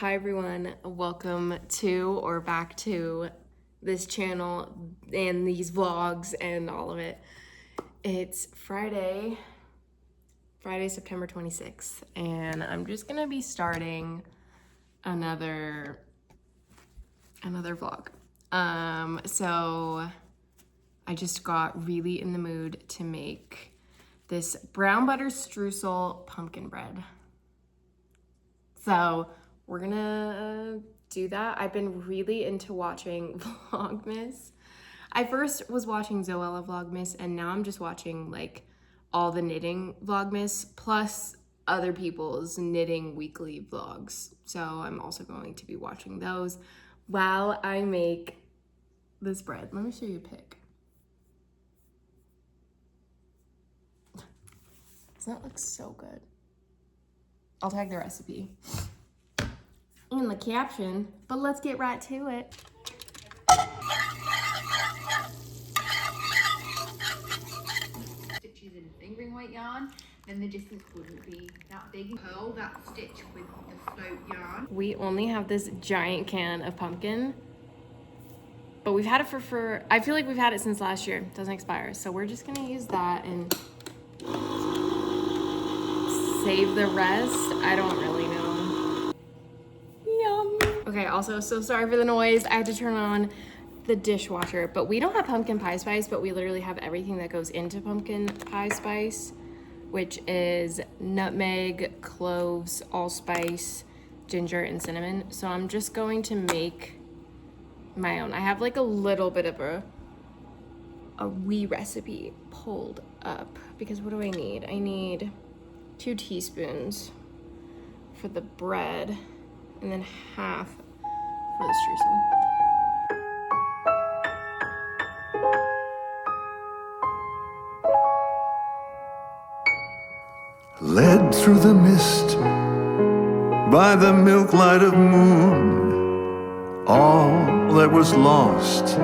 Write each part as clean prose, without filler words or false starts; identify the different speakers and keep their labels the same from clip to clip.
Speaker 1: Hi everyone, welcome to or back to this channel and these vlogs and all of it. It's Friday, September 26th, and I'm just gonna be starting another vlog. So I just got really in the mood to make this brown butter streusel pumpkin bread. So we're gonna do that. I've been really into watching Vlogmas. I first was watching Zoella Vlogmas, and now I'm just watching like all the knitting Vlogmas plus other people's knitting weekly vlogs. So I'm also going to be watching those while I make this bread. Let me show you a pic. Doesn't that look so good? I'll tag the recipe in the caption, but let's get right to it.
Speaker 2: Stitches in fingering weight yarn, then the distance wouldn't be that big. Curl that stitch with the float yarn.
Speaker 1: We only have this giant can of pumpkin, but we've had it for I feel like we've had it since last year. It doesn't expire, so we're just gonna use that and save the rest. I don't really know. Yum. Okay, also, so sorry for the noise. I had to turn on the dishwasher, but we don't have pumpkin pie spice, but we literally have everything that goes into pumpkin pie spice, which is nutmeg, cloves, allspice, ginger, and cinnamon. So I'm just going to make my own. I have like a little bit of a wee recipe pulled up, because what do I need? I need 2 teaspoons for the bread and then half for the streusel.
Speaker 3: Led through the mist by the milk light of moon, all that was lost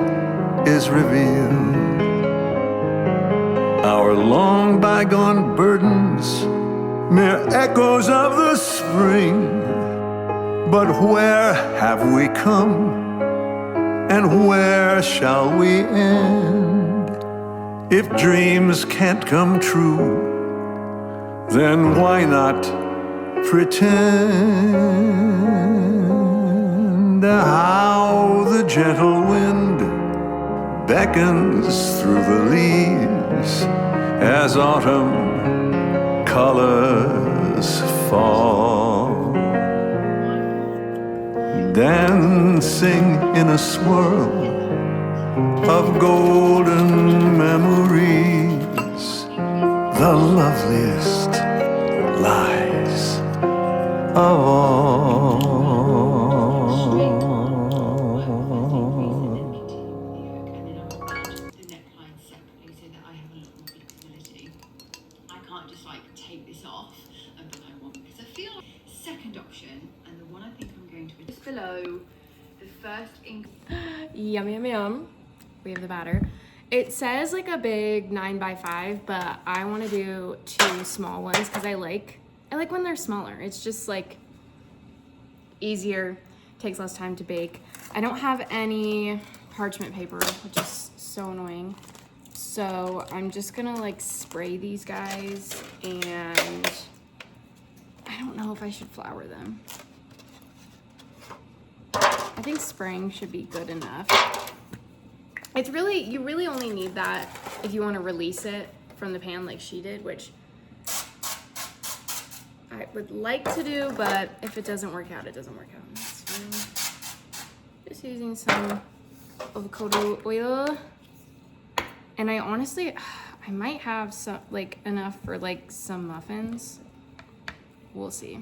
Speaker 3: is revealed. Our long bygone burdens, mere echoes of the spring. But where have we come, and where shall we end? If dreams can't come true, then why not pretend? How the gentle wind beckons through the leaves as autumn colors fall, dancing in a swirl of golden memories, the loveliest lies of all.
Speaker 2: The neckline separately so that I have a lot more flexibility. I can't just like take this off and put I want, because I feel second option, and the one I think I'm going to be just below the first ink.
Speaker 1: Yum, yum, yum. We have the batter. It says like a big 9x5, but I want to do 2 small ones because I like when they're smaller. It's just like easier, takes less time to bake. I don't have any parchment paper, which is so annoying. So I'm just gonna like spray these guys, and I don't know if I should flour them. I think spraying should be good enough. It's really, you really only need that if you want to release it from the pan like she did, which I would like to do, but if it doesn't work out, it doesn't work out. So just using some avocado oil. And I honestly, I might have some, like enough for like some muffins. We'll see.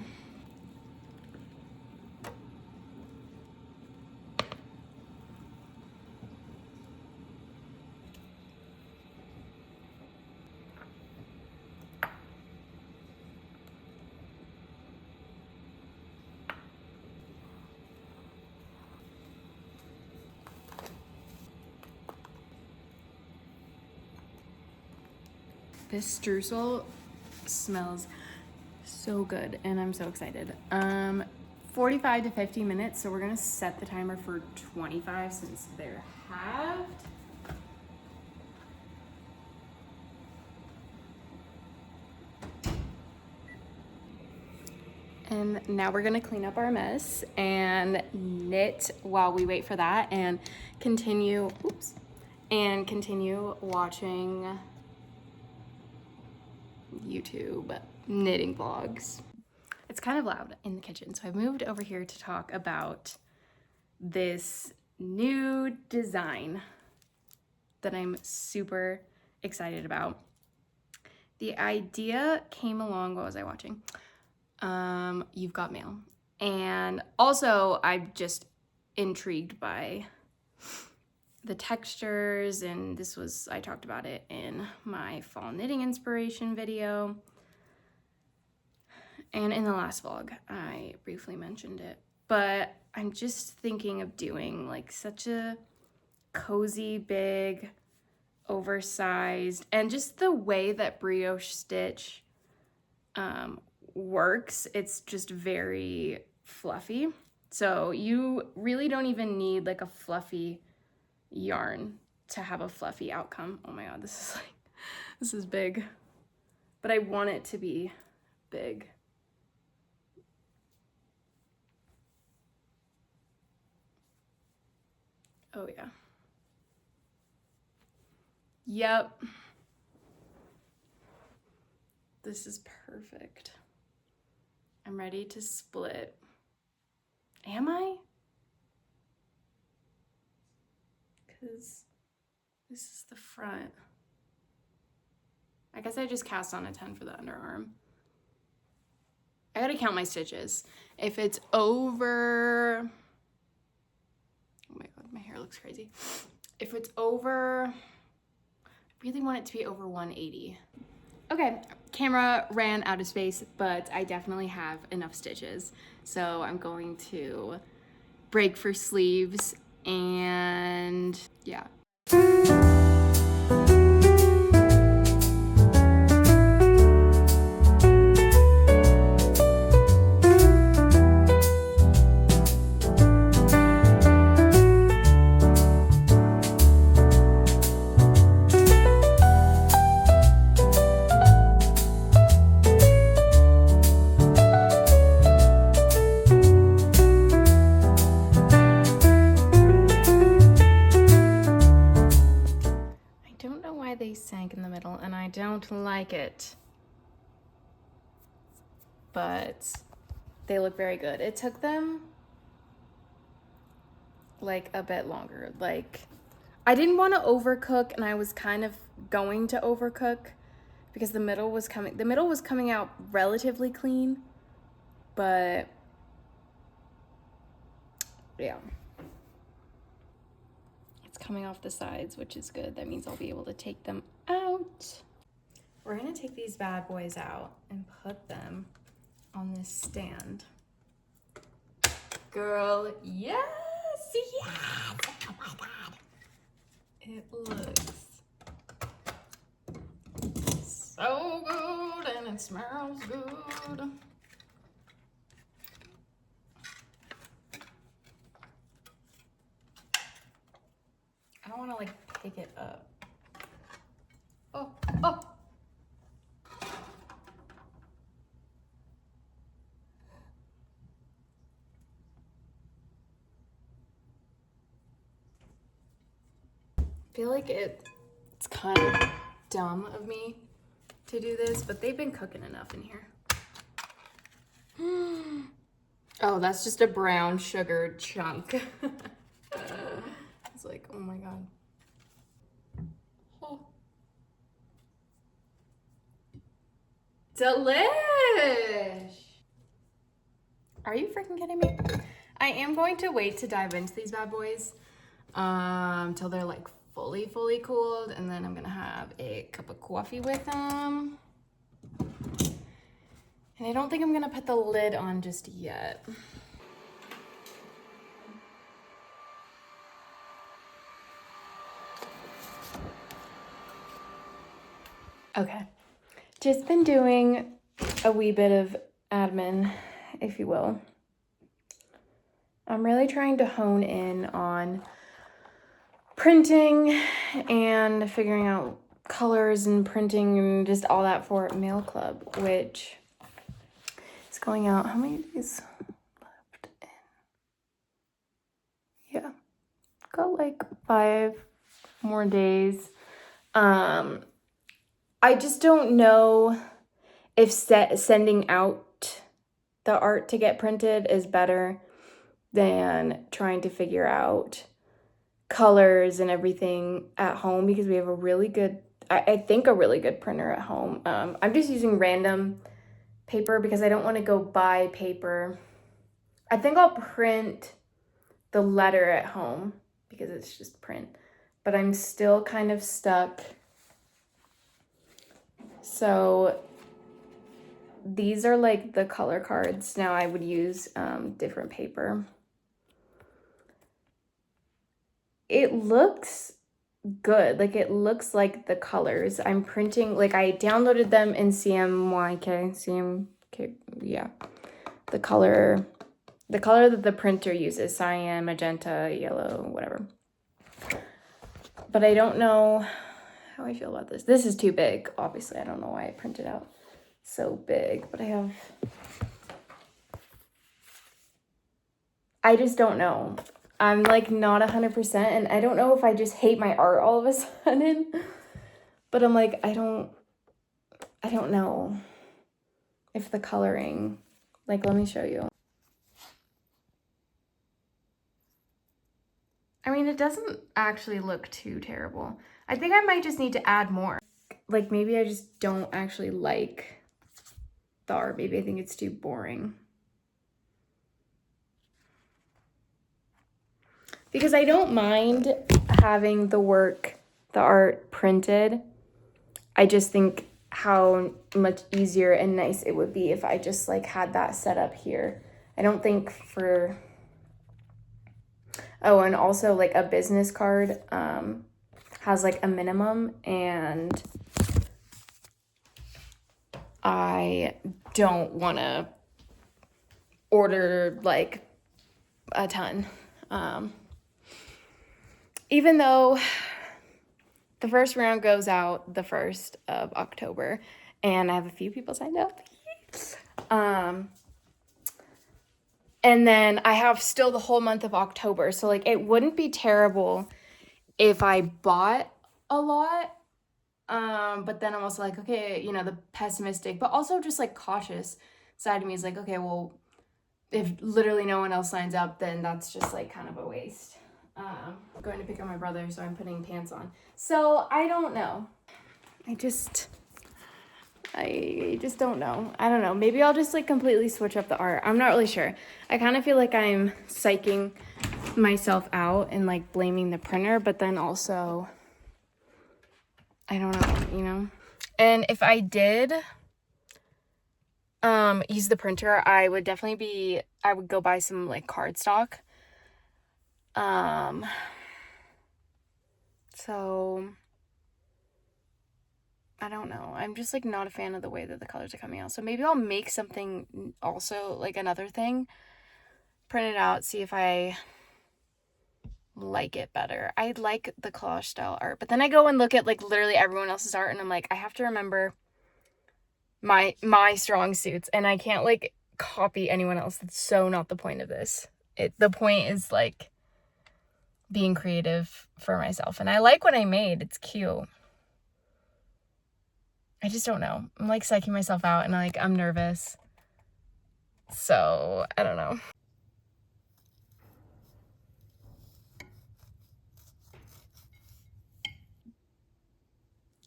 Speaker 1: This streusel smells so good, and I'm so excited. 45 to 50 minutes, so we're gonna set the timer for 25 since they're halved. And now we're gonna clean up our mess and knit while we wait for that and continue, watching YouTube knitting vlogs. It's kind of loud in the kitchen, so I moved over here to talk about this new design that I'm super excited about. The idea came along, what was I watching? You've Got Mail. And also I'm just intrigued by the textures, and I talked about it in my fall knitting inspiration video. And in the last vlog, I briefly mentioned it, but I'm just thinking of doing like such a cozy, big, oversized, and just the way that brioche stitch works, it's just very fluffy. So you really don't even need like a fluffy yarn to have a fluffy outcome. Oh my god, this is big. But I want it to be big. Oh yeah. Yep. This is perfect. I'm ready to split. Am I? Because this is the front. I guess I just cast on a 10 for the underarm. I gotta count my stitches. If it's over, oh my god, my hair looks crazy. If it's over, I really want it to be over 180. Okay, camera ran out of space, but I definitely have enough stitches. So I'm going to break for sleeves and yeah. They sank in the middle and I don't like it, but they look very good. It took them like a bit longer. Like I didn't want to overcook, and I was kind of going to overcook because the middle was coming out relatively clean, but yeah. Coming off the sides, which is good. That means I'll be able to take them out. We're gonna take these bad boys out and put them on this stand. Girl, yes, yes! Oh my god. It looks so good and it smells good. I don't want to like pick it up. Oh. I feel like it's kind of dumb of me to do this, but they've been cooking enough in here. Oh, that's just a brown sugar chunk. It's like, oh my god. Oh. Delish! Are you freaking kidding me? I am going to wait to dive into these bad boys till they're like fully cooled, and then I'm gonna have a cup of coffee with them. And I don't think I'm gonna put the lid on just yet. Okay, just been doing a wee bit of admin, if you will. I'm really trying to hone in on printing and figuring out colors and printing and just all that for Mail Club, which is going out. How many days left in? Yeah, got like 5 more days. I just don't know if sending out the art to get printed is better than trying to figure out colors and everything at home, because we have a really good, I think a really good printer at home. I'm just using random paper because I don't want to go buy paper. I think I'll print the letter at home because it's just print, but I'm still kind of stuck. So these are like the color cards. Now I would use different paper. It looks good. Like it looks like the colors. I'm printing, like I downloaded them in CMYK, yeah. The color that the printer uses, cyan, magenta, yellow, whatever. But I don't know how I feel about this. This is too big, obviously. I don't know why I printed out so big, but I just don't know. I'm like not 100%, and I don't know if I just hate my art all of a sudden, but I'm like, I don't know if the coloring, like, let me show you. I mean, it doesn't actually look too terrible. I think I might just need to add more. Like, maybe I just don't actually like the art. Maybe I think it's too boring. Because I don't mind having the art printed. I just think how much easier and nice it would be if I just like had that set up here. I don't think for... Oh, and also like a business card has like a minimum, and I don't want to order like a ton. Even though the first round goes out the 1st of October, and I have a few people signed up. And then I have still the whole month of October. So like it wouldn't be terrible if I bought a lot. But then I'm also like, okay, you know, the pessimistic, but also just like cautious side of me is like, okay, well, if literally no one else signs up, then that's just like kind of a waste. I'm going to pick up my brother, so I'm putting pants on. So I don't know. I just don't know. I don't know. Maybe I'll just like completely switch up the art. I'm not really sure. I kind of feel like I'm psyching myself out and like blaming the printer, but then also, I don't know, you know? And if I did use the printer, I would go buy some like cardstock. So I don't know. I'm just like not a fan of the way that the colors are coming out. So maybe I'll make something also, like another thing, print it out, see if I like it better. I like the collage style art, but then I go and look at like literally everyone else's art, and I'm like, I have to remember my strong suits, and I can't like copy anyone else. That's so not the point of this. The point is like being creative for myself, and I like what I made. It's cute. I just don't know. I'm like psyching myself out, and like I'm nervous. So I don't know.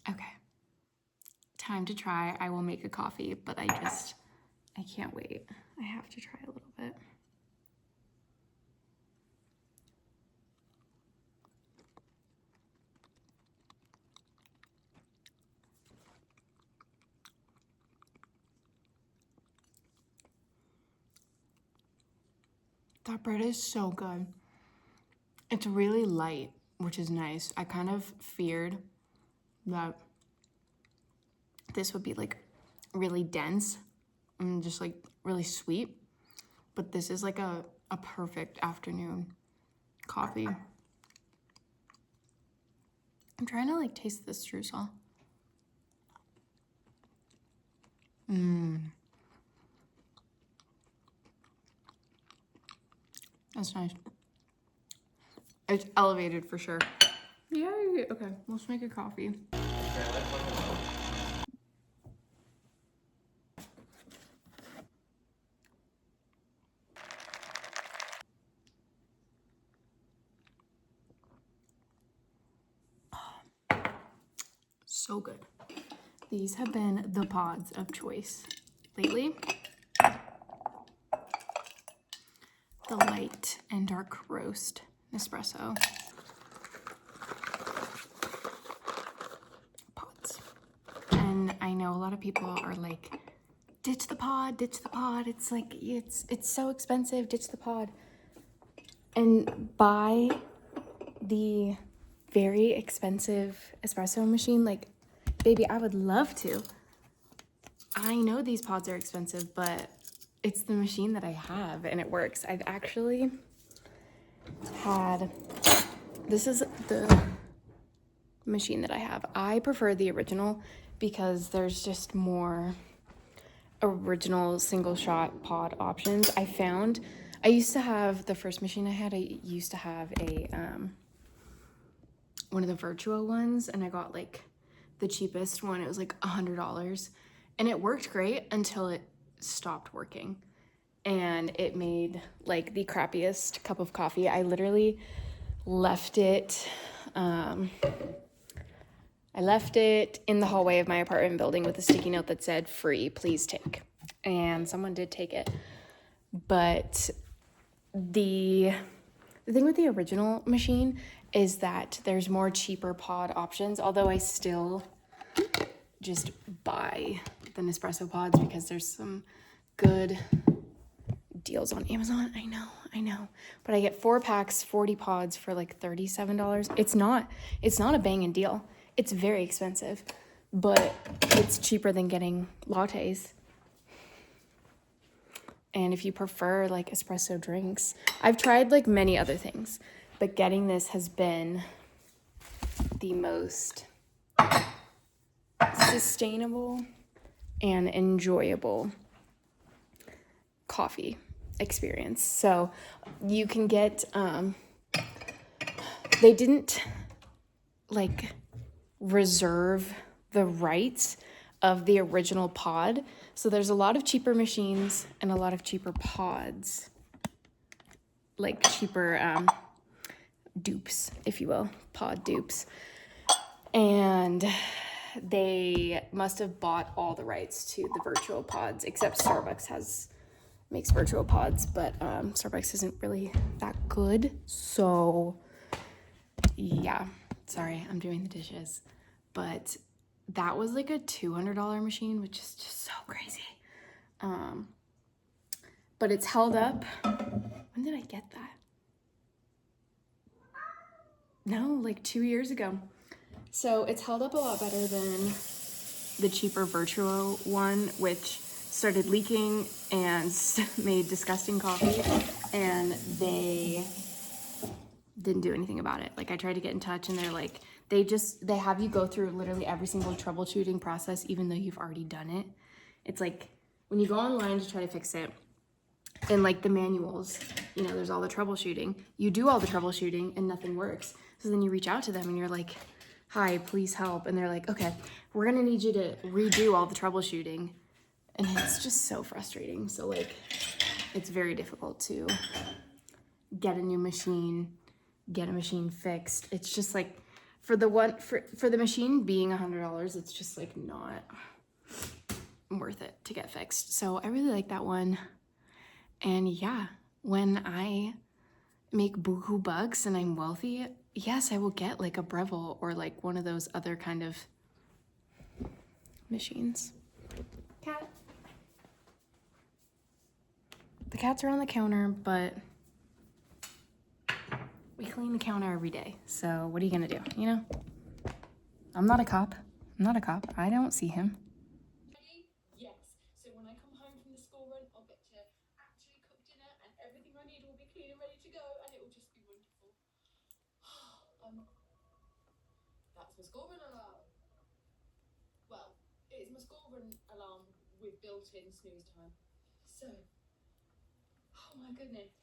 Speaker 1: Okay. Time to try. I will make a coffee, but I can't wait. I have to try a little bit. That bread is so good. It's really light, which is nice. I kind of feared that this would be like really dense and just like really sweet. But this is like a a perfect afternoon coffee. I'm trying to like taste this streusel. That's nice. It's elevated for sure. Yay! Okay, let's make a coffee. So good. These have been the pods of choice lately. The light and dark roast Nespresso pods. And I know a lot of people are like, ditch the pod, ditch the pod. It's like, it's so expensive, ditch the pod. And buy the very expensive espresso machine. Like, baby, I would love to. I know these pods are expensive, but it's the machine that I have and it works. I've actually had, this is the machine that I have. I prefer the original because there's just more original single shot pod options. I used to have, the first machine I had, I used to have a, one of the Virtuo ones, and I got like the cheapest one. It was like $100 and it worked great until it stopped working. And it made like the crappiest cup of coffee. I literally left it, I left it in the hallway of my apartment building with a sticky note that said, free, please take. And someone did take it. But the thing with the original machine is that there's more cheaper pod options, although I still just buy the Nespresso pods because there's some good deals on Amazon. I know. But I get 4 packs, 40 pods for like $37. It's not a banging deal. It's very expensive, but it's cheaper than getting lattes. And if you prefer like espresso drinks, I've tried like many other things, but getting this has been the most sustainable and enjoyable coffee experience. So you can get, they didn't like reserve the rights of the original pod. So there's a lot of cheaper machines and a lot of cheaper pods, like cheaper dupes, if you will, pod dupes. And they must have bought all the rights to the virtual pods, except Starbucks makes virtual pods, but Starbucks isn't really that good. So yeah, sorry, I'm doing the dishes. But that was like a $200 machine, which is just so crazy. But it's held up. When did I get that? No, like 2 years ago. So it's held up a lot better than the cheaper Virtuo one, which started leaking and made disgusting coffee, and they didn't do anything about it. Like I tried to get in touch and they're like, they have you go through literally every single troubleshooting process, even though you've already done it. It's like when you go online to try to fix it, in like the manuals, you know, there's all the troubleshooting. You do all the troubleshooting and nothing works. So then you reach out to them and you're like, hi, please help. And they're like, okay, we're gonna need you to redo all the troubleshooting. And it's just so frustrating. So like, it's very difficult to get a new machine, get a machine fixed. It's just like, for the machine being $100, it's just like not worth it to get fixed. So I really like that one. And yeah, when I make buku bucks and I'm wealthy, yes, I will get like a Breville or like one of those other kind of machines. Cat. The cats are on the counter, but we clean the counter every day. So what are you gonna do, you know? I'm not a cop. I don't see him.
Speaker 4: Yes. So when I come home from the school run, I'll get to actually cook dinner and everything I need will be school run alarm. Well, it's my school run alarm with built-in snooze time. So, oh my goodness,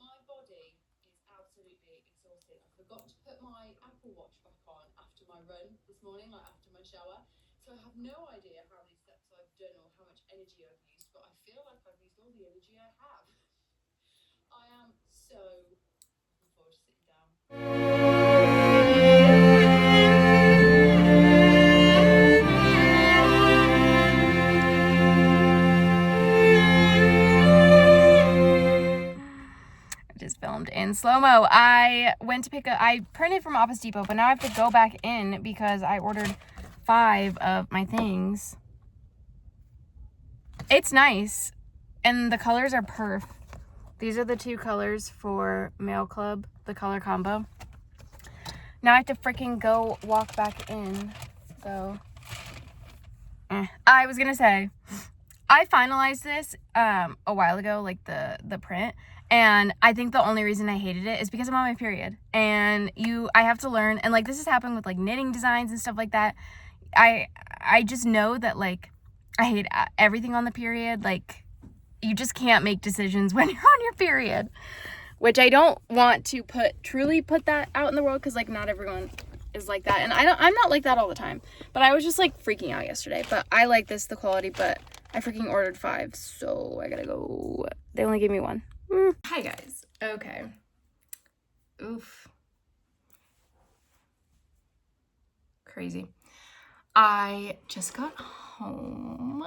Speaker 4: my body is absolutely exhausted. I forgot to put my Apple Watch back on after my run this morning, like after my shower. So I have no idea how many steps I've done or how much energy I've used, but I feel like I've used all the energy I have. I am so looking forward to sitting down.
Speaker 1: Just filmed in slow-mo. I printed from Office Depot, but now I have to go back in because I ordered 5 of my things. It's nice, and the colors are perf. These are the 2 colors for Mail Club, the color combo. Now I have to freaking go walk back in, so. I was gonna say, I finalized this a while ago, like the print, and I think the only reason I hated it is because I'm on my period, and I have to learn, and like this has happened with like knitting designs and stuff like that. I just know that like I hate everything on the period. Like you just can't make decisions when you're on your period, which I don't want to truly put that out in the world, because like not everyone is like that, and I'm not like that all the time, but I was just like freaking out yesterday. But I like the quality, but I freaking ordered 5, so I gotta go. They only gave me 1. Hi guys. Okay. Oof. Crazy. I just got home.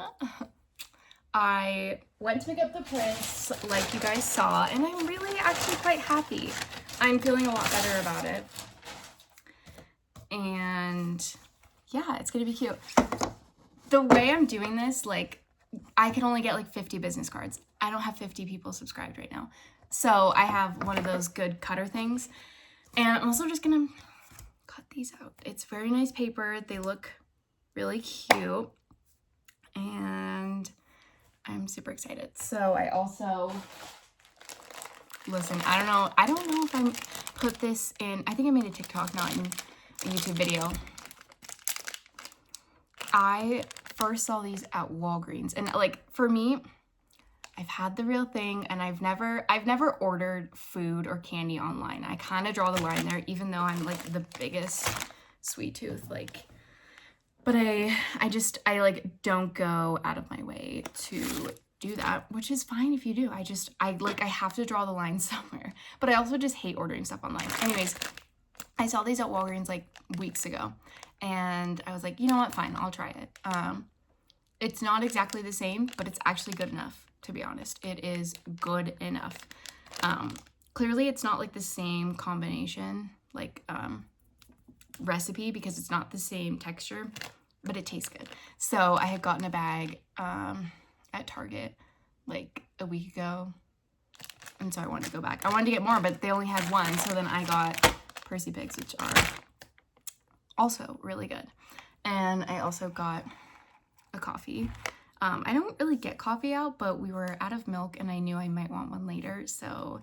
Speaker 1: I went to pick up the prints like you guys saw, and I'm really actually quite happy. I'm feeling a lot better about it. And yeah, it's gonna be cute. The way I'm doing this, like, I can only get like 50 business cards. I don't have 50 people subscribed right now. So I have one of those good cutter things. And I'm also just gonna cut these out. It's very nice paper. They look really cute. And I'm super excited. So I also, listen, I don't know if I put this in, I think I made a TikTok, not in a YouTube video. I first saw these at Walgreens, and like for me, I've had the real thing, and I've never ordered food or candy online. I kind of draw the line there, even though I'm like the biggest sweet tooth, like, but I like don't go out of my way to do that, which is fine if you do. I have to draw the line somewhere, but I also just hate ordering stuff online. Anyways, I saw these at Walgreens like weeks ago, and I was like, you know what, fine, I'll try it. It's not exactly the same, but it's actually good enough, to be honest. It is good enough. Clearly it's not like the same combination, like recipe, because it's not the same texture, but it tastes good. So I had gotten a bag at Target like a week ago, and so I wanted to go back. I wanted to get more, but they only had 1, so then I got Percy Pigs, which are also really good. And I also got a coffee. I don't really get coffee out, but we were out of milk and I knew I might want one later, so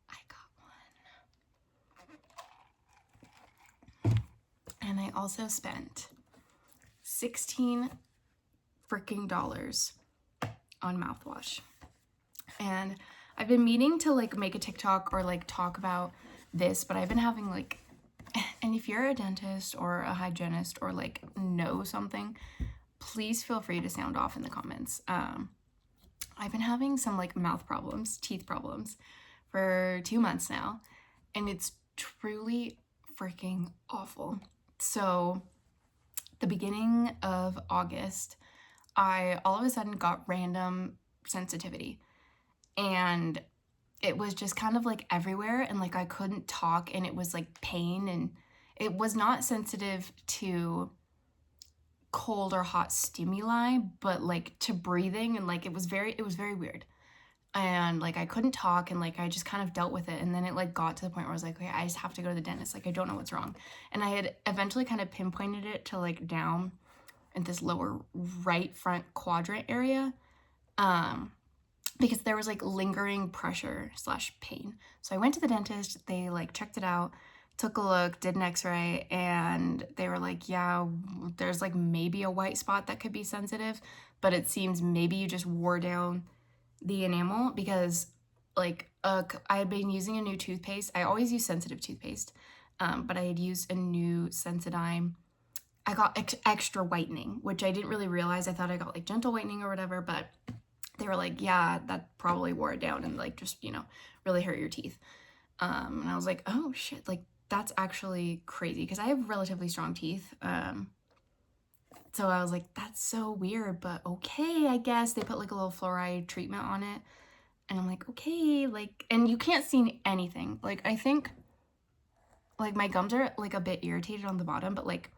Speaker 1: I got one. And I also spent $16 freaking on mouthwash. And I've been meaning to like make a TikTok or like talk about this, but I've been having like, and if you're a dentist or a hygienist or like know something, please feel free to sound off in the comments. I've been having some like mouth problems, teeth problems for 2 months now, and it's truly freaking awful. So the beginning of August, I all of a sudden got random sensitivity, and it was just kind of like everywhere, and like I couldn't talk, and it was like pain, and it was not sensitive to cold or hot stimuli, but like to breathing, and like it was very weird. And like I couldn't talk, and like I just kind of dealt with it, and then it like got to the point where I was like, okay, I just have to go to the dentist, like I don't know what's wrong. And I had eventually kind of pinpointed it to like down in this lower right front quadrant area, because there was like lingering pressure / pain. So I went to the dentist, they like checked it out, took a look, did an x-ray, and they were like, yeah, there's like maybe a white spot that could be sensitive, but it seems maybe you just wore down the enamel because like I had been using a new toothpaste. I always use sensitive toothpaste, but I had used a new Sensodyne. I got extra whitening, which I didn't really realize. I thought I got like gentle whitening or whatever, but they were like, yeah, that probably wore it down and like just, you know, really hurt your teeth. And I was like, oh shit, like that's actually crazy because I have relatively strong teeth. So I was like, that's so weird, but okay, I guess. They put like a little fluoride treatment on it. And I'm like, okay, like, and you can't see anything. Like, I think like my gums are like a bit irritated on the bottom, but like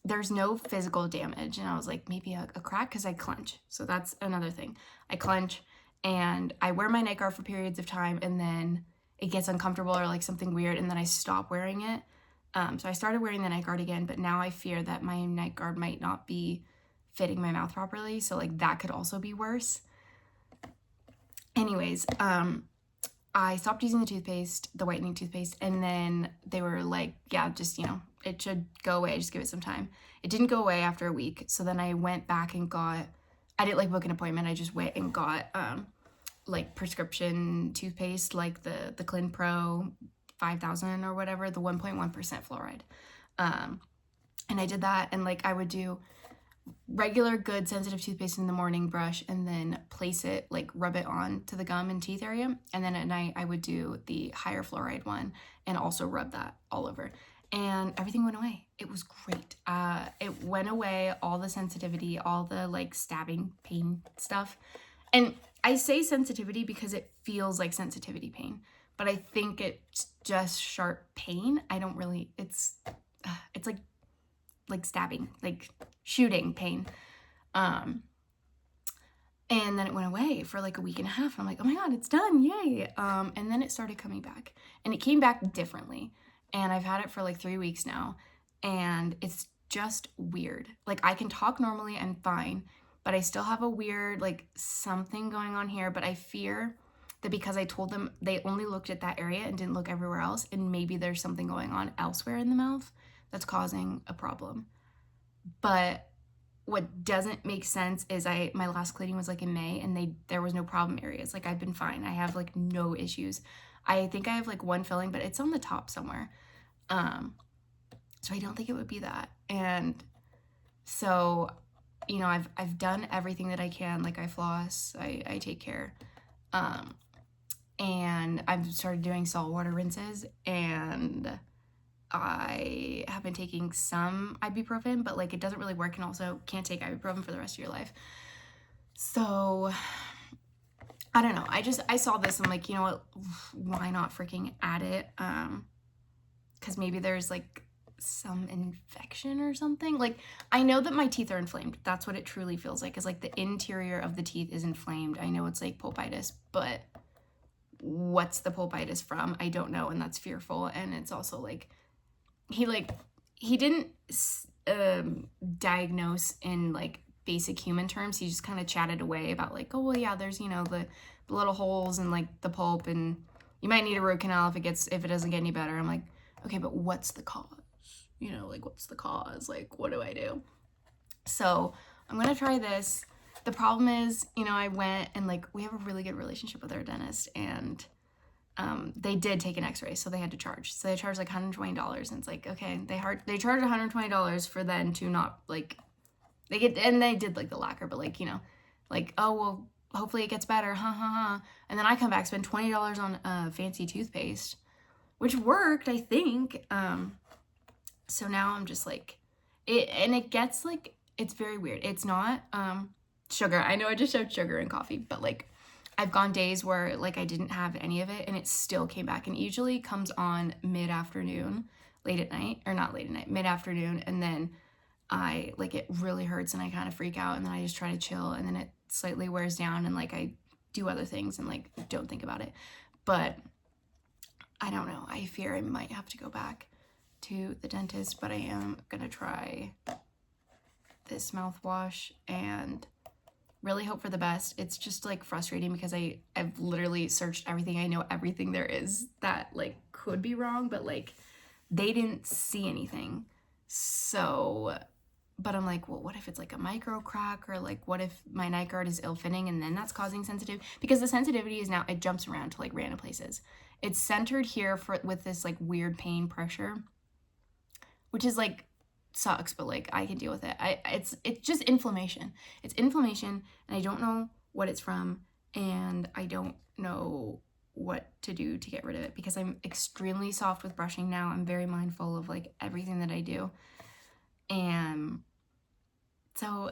Speaker 1: there's no physical damage. And I was like, maybe a crack because I clench. So that's another thing. I clench and I wear my night guard for periods of time and then it gets uncomfortable or like something weird and then I stop wearing it. So I started wearing the night guard again, but now I fear that my night guard might not be fitting my mouth properly. So like that could also be worse. Anyways, I stopped using the toothpaste, the whitening toothpaste, and then they were like, yeah, just, you know, it should go away. Just give it some time. It didn't go away after a week. So then I went back and I didn't like book an appointment. I just went and got like prescription toothpaste, like the Clean Pro 5000 or whatever, the 1.1% fluoride. And I did that, and like I would do regular good sensitive toothpaste in the morning, brush, and then place it, like rub it on to the gum and teeth area. And then at night I would do the higher fluoride one and also rub that all over. And everything went away. It was great. It went away, all the sensitivity, all the like stabbing pain stuff. And I say sensitivity because it feels like sensitivity pain, but I think it's just sharp pain. I don't really, it's like stabbing, like shooting pain. And then it went away for like a week and a half. And I'm like, oh my God, it's done. Yay. And then it started coming back and it came back differently. And I've had it for like 3 weeks now and it's just weird. Like I can talk normally, I'm fine, but I still have a weird, like something going on here. But I fear that because I told them they only looked at that area and didn't look everywhere else. And maybe there's something going on elsewhere in the mouth that's causing a problem. But what doesn't make sense is my last cleaning was like in May and there was no problem areas. Like I've been fine. I have like no issues. I think I have like one filling, but it's on the top somewhere. So I don't think it would be that. And so, you know, I've done everything that I can. Like I floss, I take care. And I've started doing saltwater rinses and I have been taking some ibuprofen, but like it doesn't really work and also can't take ibuprofen for the rest of your life. So I don't know. I saw this. I'm like, you know what? Why not freaking add it? Because maybe there's like some infection or something. Like I know that my teeth are inflamed. That's what it truly feels like. Is like the interior of the teeth is inflamed. I know it's like pulpitis, but what's the pulpitis from? I don't know, and that's fearful. And it's also like he didn't diagnose in like basic human terms. He just kind of chatted away about like, oh well, yeah, there's, you know, the little holes and like the pulp and you might need a root canal if it doesn't get any better. I'm like, okay, but what's the cause? You know, like what's the cause? Like what do I do? So I'm gonna try this. The problem is, you know, I went and like we have a really good relationship with our dentist and they did take an x-ray, so they had to charge. So they charged like $120 and it's like, okay, they charged $120 for then to not like, they did like the lacquer, but like, you know, like, oh, well, hopefully it gets better, And then I come back, spend $20 on fancy toothpaste, which worked, I think. So now I'm just like, it gets like, it's very weird. It's not sugar. I know I just showed sugar in coffee, but like, I've gone days where like I didn't have any of it and it still came back, and it usually comes on mid-afternoon, late at night, or not late at night, mid-afternoon, and then I like it really hurts and I kind of freak out and then I just try to chill and then it slightly wears down and like I do other things and like don't think about it. But I don't know. I fear I might have to go back to the dentist, but I am gonna try this mouthwash and really hope for the best. It's just like frustrating because I've literally searched everything. I know everything there is that like could be wrong, but like They didn't see anything. So, but I'm like, well, what if it's like a micro crack, or like what if my night guard is ill-fitting and then that's causing sensitive? Because the sensitivity is now, it jumps around to like random places. It's centered here with this like weird pain pressure, which is like sucks, but like I can deal with it. It's just inflammation. It's inflammation, and I don't know what it's from, and I don't know what to do to get rid of it, because I'm extremely soft with brushing now. I'm very mindful of like everything that I do. And so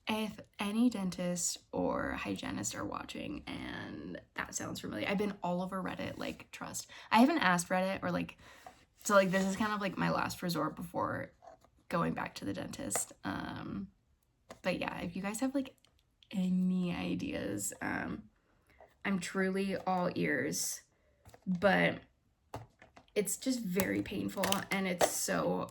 Speaker 1: if any dentist or hygienist are watching and that sounds familiar, I've been all over Reddit, like, trust. I haven't asked Reddit, or like, so like this is kind of like my last resort before going back to the dentist. But yeah, if you guys have like any ideas, I'm truly all ears. But it's just very painful, and it's so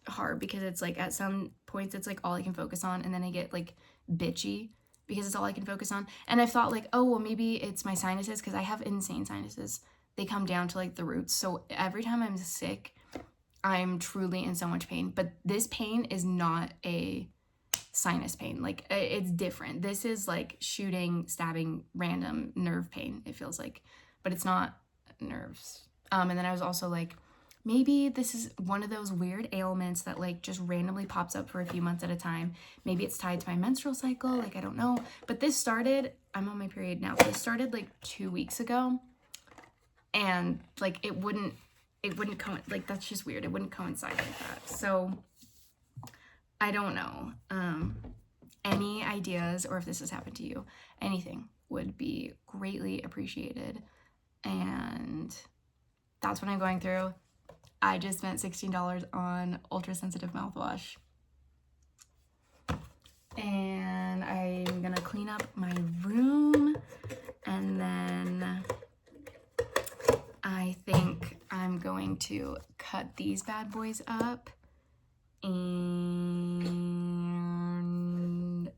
Speaker 1: hard because it's like at some points it's like all I can focus on, and then I get like bitchy because it's all I can focus on. And I've thought like, oh well, maybe it's my sinuses, because I have insane sinuses. They come down to like the roots. So every time I'm sick, I'm truly in so much pain. But this pain is not a sinus pain. Like, it's different. This is like shooting, stabbing, random nerve pain, it feels like. But it's not nerves. And then I was also like, maybe this is one of those weird ailments that like just randomly pops up for a few months at a time. Maybe it's tied to my menstrual cycle, like I don't know. But this started, I'm on my period now. This started like 2 weeks ago, and like it wouldn't like, that's just weird. It wouldn't coincide like that. So I don't know. Any ideas, or if this has happened to you, anything would be greatly appreciated. And that's what I'm going through. I just spent $16 on ultra sensitive mouthwash. And I'm gonna clean up my room, and then I think I'm going to cut these bad boys up. And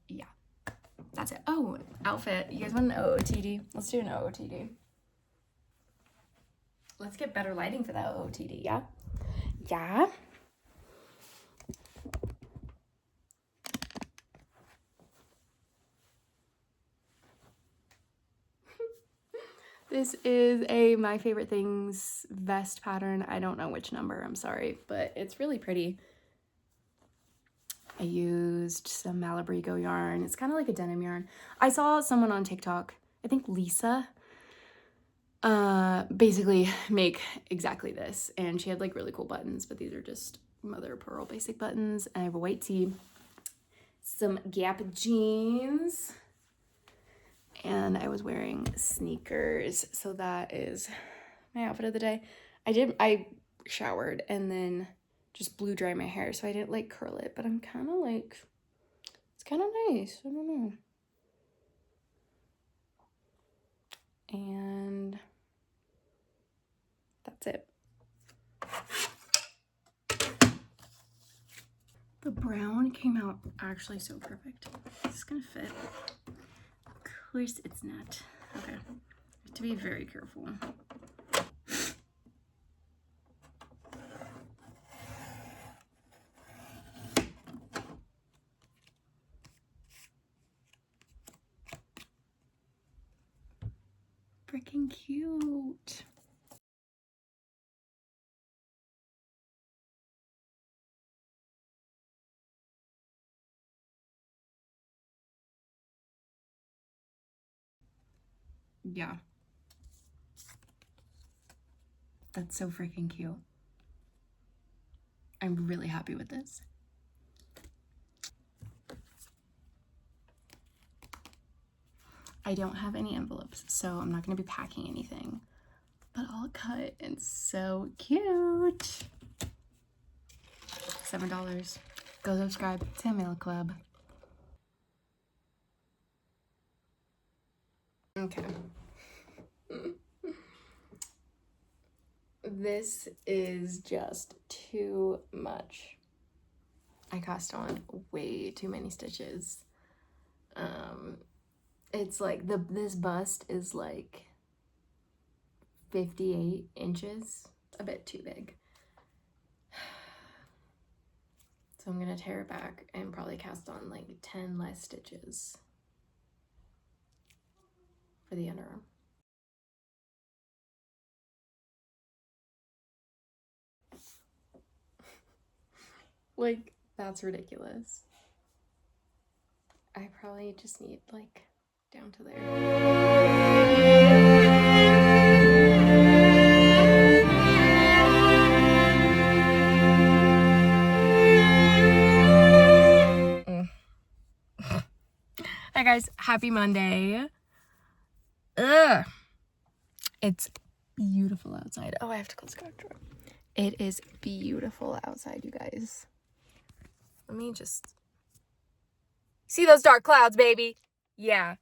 Speaker 1: yeah, that's it. Oh, outfit. You guys want an OOTD? Let's do an OOTD. Let's get better lighting for that OOTD, yeah? Yeah? This is a My Favorite Things vest pattern. I don't know which number, I'm sorry, but it's really pretty. I used some Malabrigo yarn. It's kind of like a denim yarn. I saw someone on TikTok, I think Lisa, basically make exactly this. And she had like really cool buttons, but these are just mother of pearl basic buttons. I have a white tee, some Gap jeans, and I was wearing sneakers. So that is my outfit of the day. I showered and then just blew dry my hair, so I didn't like curl it, but I'm kind of like, it's kind of nice. I don't know. And that's it. The brown came out actually so perfect. Is this gonna fit? Of course it's not. Okay, I have to be very careful. Freaking cute. Yeah. That's so freaking cute. I'm really happy with this. I don't have any envelopes, so I'm not gonna be packing anything, but I'll cut. And so cute. $7. Go subscribe to Mail Club. Okay. This is just too much. I cast on way too many stitches. It's like this bust is like 58 inches, a bit too big. So I'm gonna tear it back and probably cast on like 10 less stitches for the underarm. Like, that's ridiculous. I probably just need like down to there. Hi guys, happy Monday. Ugh. It's beautiful outside. Oh, I have to close the door. It is beautiful outside, you guys. Let me just see those dark clouds, baby. Yeah.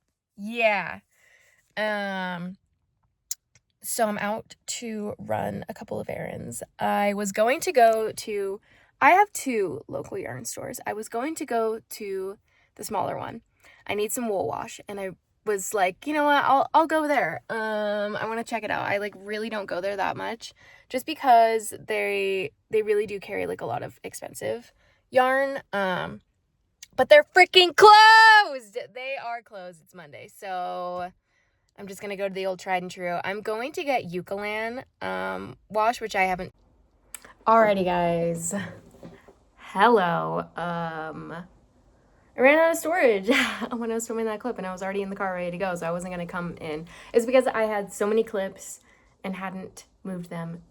Speaker 1: So I'm out to run a couple of errands. I was going to go to, I have 2 local yarn stores. I was going to go to the smaller one. I need some wool wash, and I was like, you know what, I'll go there. I want to check it out. I like really don't go there that much, just because they really do carry like a lot of expensive yarn. But they're freaking closed. They are closed. It's Monday, so I'm just going to go to the old tried and true. I'm going to get Eucalan wash, which I haven't. Alrighty, guys. Hello. I ran out of storage when I was filming that clip, and I was already in the car ready to go, so I wasn't going to come in. It's because I had so many clips and hadn't moved them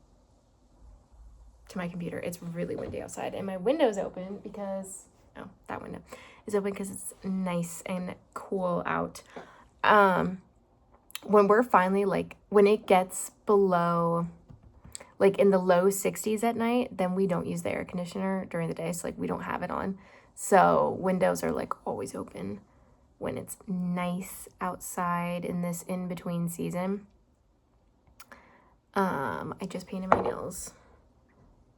Speaker 1: to my computer. It's really windy outside, and my window's open because, oh, that window is open because it's nice and cool out. When we're finally, like, when it gets below, like, in the low 60s at night, then we don't use the air conditioner during the day, so, like, we don't have it on. So windows are, like, always open when it's nice outside in this in-between season. I just painted my nails,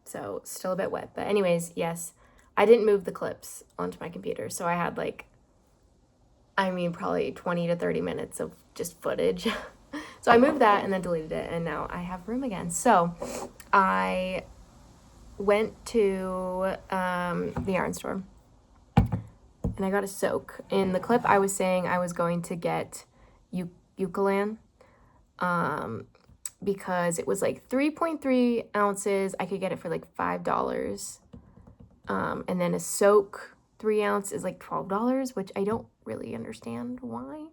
Speaker 1: so still a bit wet. But anyways, yes, I didn't move the clips onto my computer, so I had, like, I mean, probably 20 to 30 minutes of just footage. So I moved that and then deleted it, and now I have room again. So I went to the yarn store, and I got a soak. In the clip, I was saying I was going to get Eucalan because it was like 3.3 ounces. I could get it for like $5. And then a soak 3 ounce is like $12, which I don't really understand why.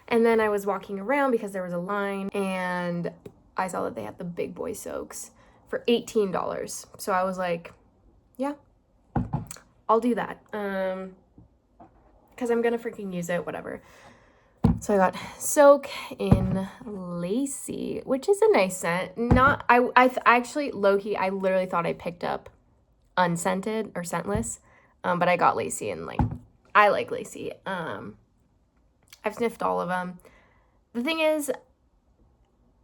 Speaker 1: And then I was walking around because there was a line, and I saw that they had the big boy soaks for $18. So I was like, yeah, I'll do that. Because I'm gonna freaking use it, whatever. So I got Soak in Lacy, which is a nice scent. I actually, low-key, I literally thought I picked up unscented or scentless, but I got Lacy, and like, I like Lacy. I've sniffed all of them. The thing is,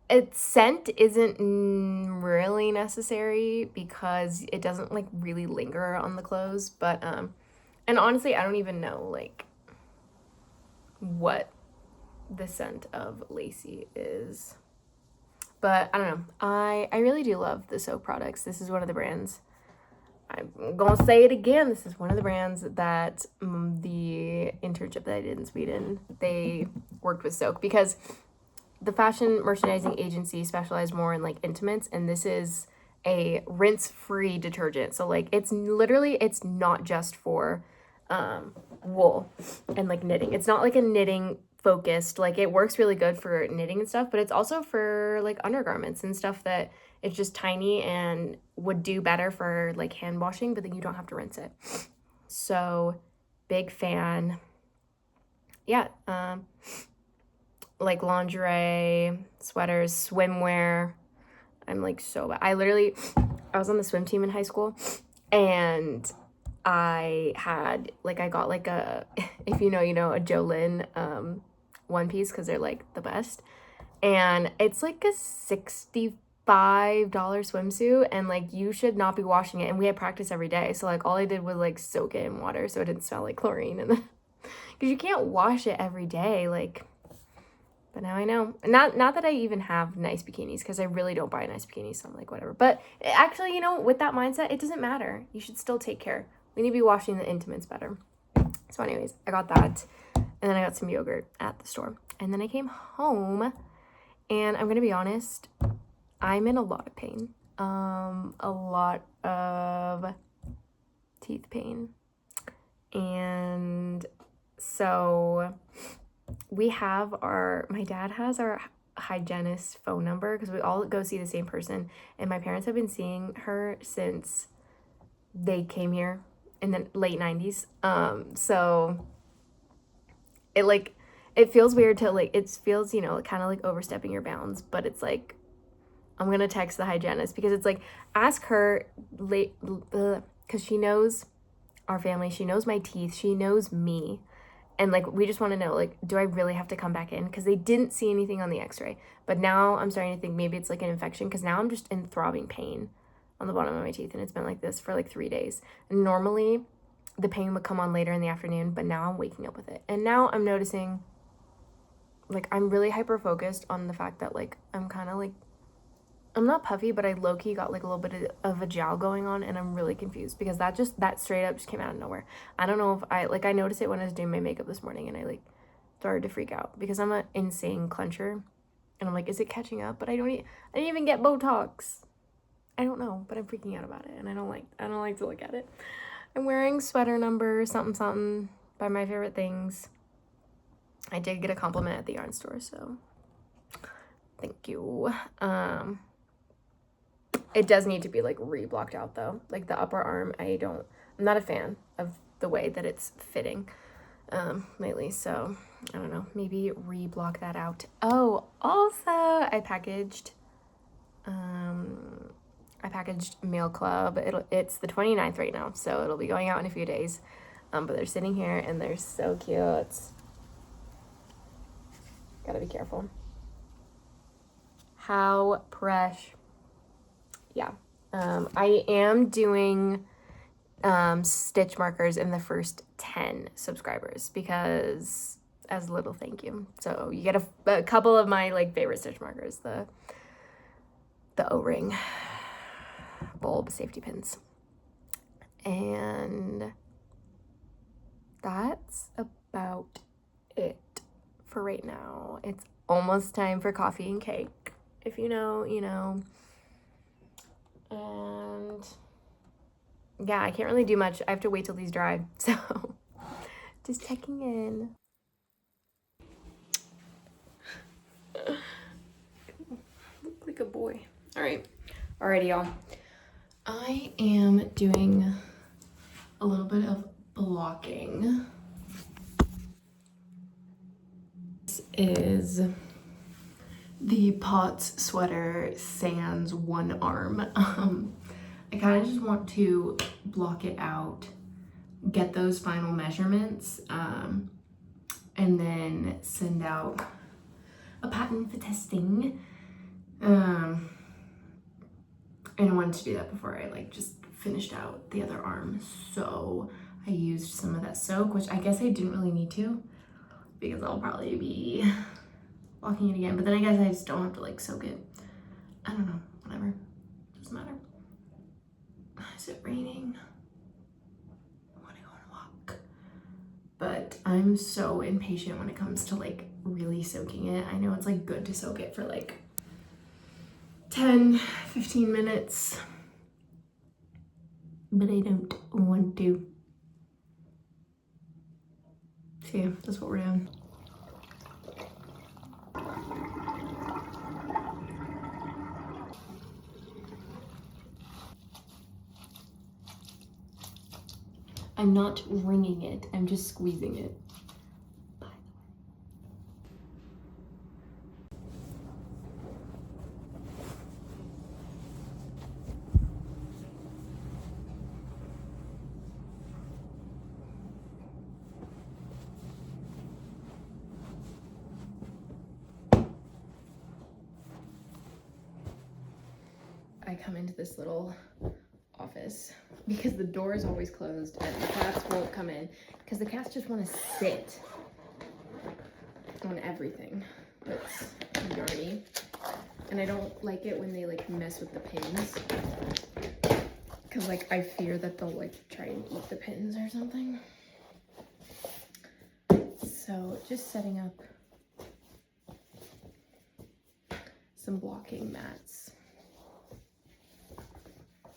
Speaker 1: its scent isn't really necessary because it doesn't like really linger on the clothes, but and honestly, I don't even know like what the scent of Lacy is, but I don't know. I really do love the soap products. This is one of the brands, I'm gonna say it again, this is one of the brands that the internship that I did in Sweden, they worked with Soak, because the fashion merchandising agency specialized more in like intimates, and this is a rinse-free detergent. So like, it's literally, it's not just for wool and like knitting. It's not like a knitting focused, like it works really good for knitting and stuff, but it's also for like undergarments and stuff that it's just tiny and would do better for like hand washing, but then you don't have to rinse it. So big fan. Yeah, like lingerie, sweaters, swimwear. I'm like so bad. I was on the swim team in high school, and I got like a, if you know, a Jolene one piece, because they're like the best. And it's like a $65 swimsuit, and like you should not be washing it. And we had practice every day, so like all I did was like soak it in water so it didn't smell like chlorine, and then because you can't wash it every day, like. But now I know. Not that I even have nice bikinis, because I really don't buy nice bikinis, so I'm like, whatever. But actually, with that mindset, it doesn't matter. You should still take care We need to be washing the intimates better. So anyways, I got that. And then I got some yogurt at the store. And then I came home. And I'm going to be honest, I'm in a lot of pain. A lot of teeth pain. And so we have my dad has our hygienist phone number because we all go see the same person. And my parents have been seeing her since they came here in the late 90s. So it feels weird to it feels, you know, kind of like overstepping your bounds, but it's like, I'm going to text the hygienist because it's like, ask her because she knows our family. She knows my teeth. She knows me. And like, we just want to know, like, do I really have to come back in? Because they didn't see anything on the x-ray. But now I'm starting to think maybe it's like an infection because now I'm just in throbbing pain on the bottom of my teeth. And it's been like this for like 3 days. And normally the pain would come on later in the afternoon, but now I'm waking up with it. And now I'm noticing, like, I'm really hyper-focused on the fact that, like, I'm kind of like, I'm not puffy, but I low-key got like a little bit of a jowl going on, and I'm really confused because that straight up just came out of nowhere. I don't know if I noticed it when I was doing my makeup this morning, and I like started to freak out because I'm an insane clencher, and I'm like, is it catching up? But I didn't even get Botox. I don't know, but I'm freaking out about it, and I don't like to look at it. I'm wearing sweater number something something by My Favorite Things. I did get a compliment at the yarn store, so thank you. It does need to be like re-blocked out though. Like the upper arm, I'm not a fan of the way that it's fitting lately. So I don't know, maybe re-block that out. Oh, also I packaged Mail Club. It's the 29th right now, so it'll be going out in a few days. But they're sitting here and they're so cute. Gotta be careful. How fresh. Yeah. I am doing stitch markers in the first 10 subscribers because as a little thank you. So you get a couple of my like favorite stitch markers, the O-ring, bulb, safety pins. And that's about it for right now. It's almost time for coffee and cake. If you know, you know. And yeah, I can't really do much. I have to wait till these dry. So just checking in. Look like a boy. All right. Alrighty, y'all. I am doing a little bit of blocking. This is the Potts sweater sans one arm. I kind of just want to block it out, get those final measurements, and then send out a pattern for testing. And I wanted to do that before I like just finished out the other arm. So I used some of that soak, which I guess I didn't really need to because I'll probably be blocking it again. But then I guess I just don't have to like soak it. I don't know, whatever, doesn't matter. Is it raining? I want to go on a walk. But I'm so impatient when it comes to like really soaking it. I know it's like good to soak it for like 10, 15 minutes, but I don't want to. So yeah, that's what we're doing. I'm not wringing it, I'm just squeezing it. I come into this little office because the door is always closed and the cats won't come in because the cats just want to sit on everything that's yarny, and I don't like it when they like mess with the pins because like I fear that they'll like try and eat the pins or something. So just setting up some blocking mats,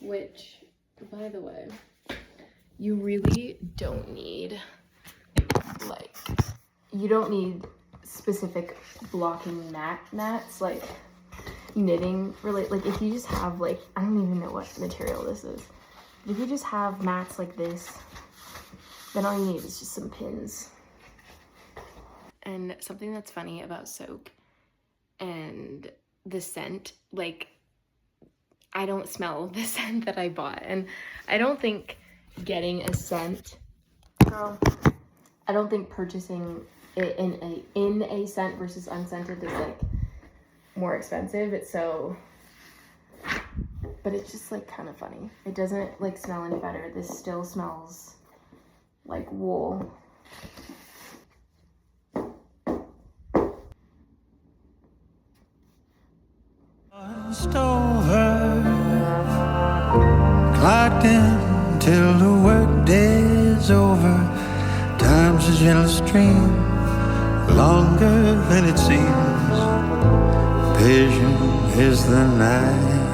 Speaker 1: which, by the way, you really don't need, like, you don't need specific blocking mats, like knitting related. Like if you just have like, I don't even know what material this is. If you just have mats like this, then all you need is just some pins. And something that's funny about soap and the scent, like I don't smell the scent that I bought, and I don't think getting a scent, girl, I don't think purchasing it in a scent versus unscented is like more expensive. It's so, but it's just like kind of funny. It doesn't like smell any better. This still smells like wool.
Speaker 3: Over, clocked in till the work day's over. Time's a gentle stream, longer than it seems. Patient is the night.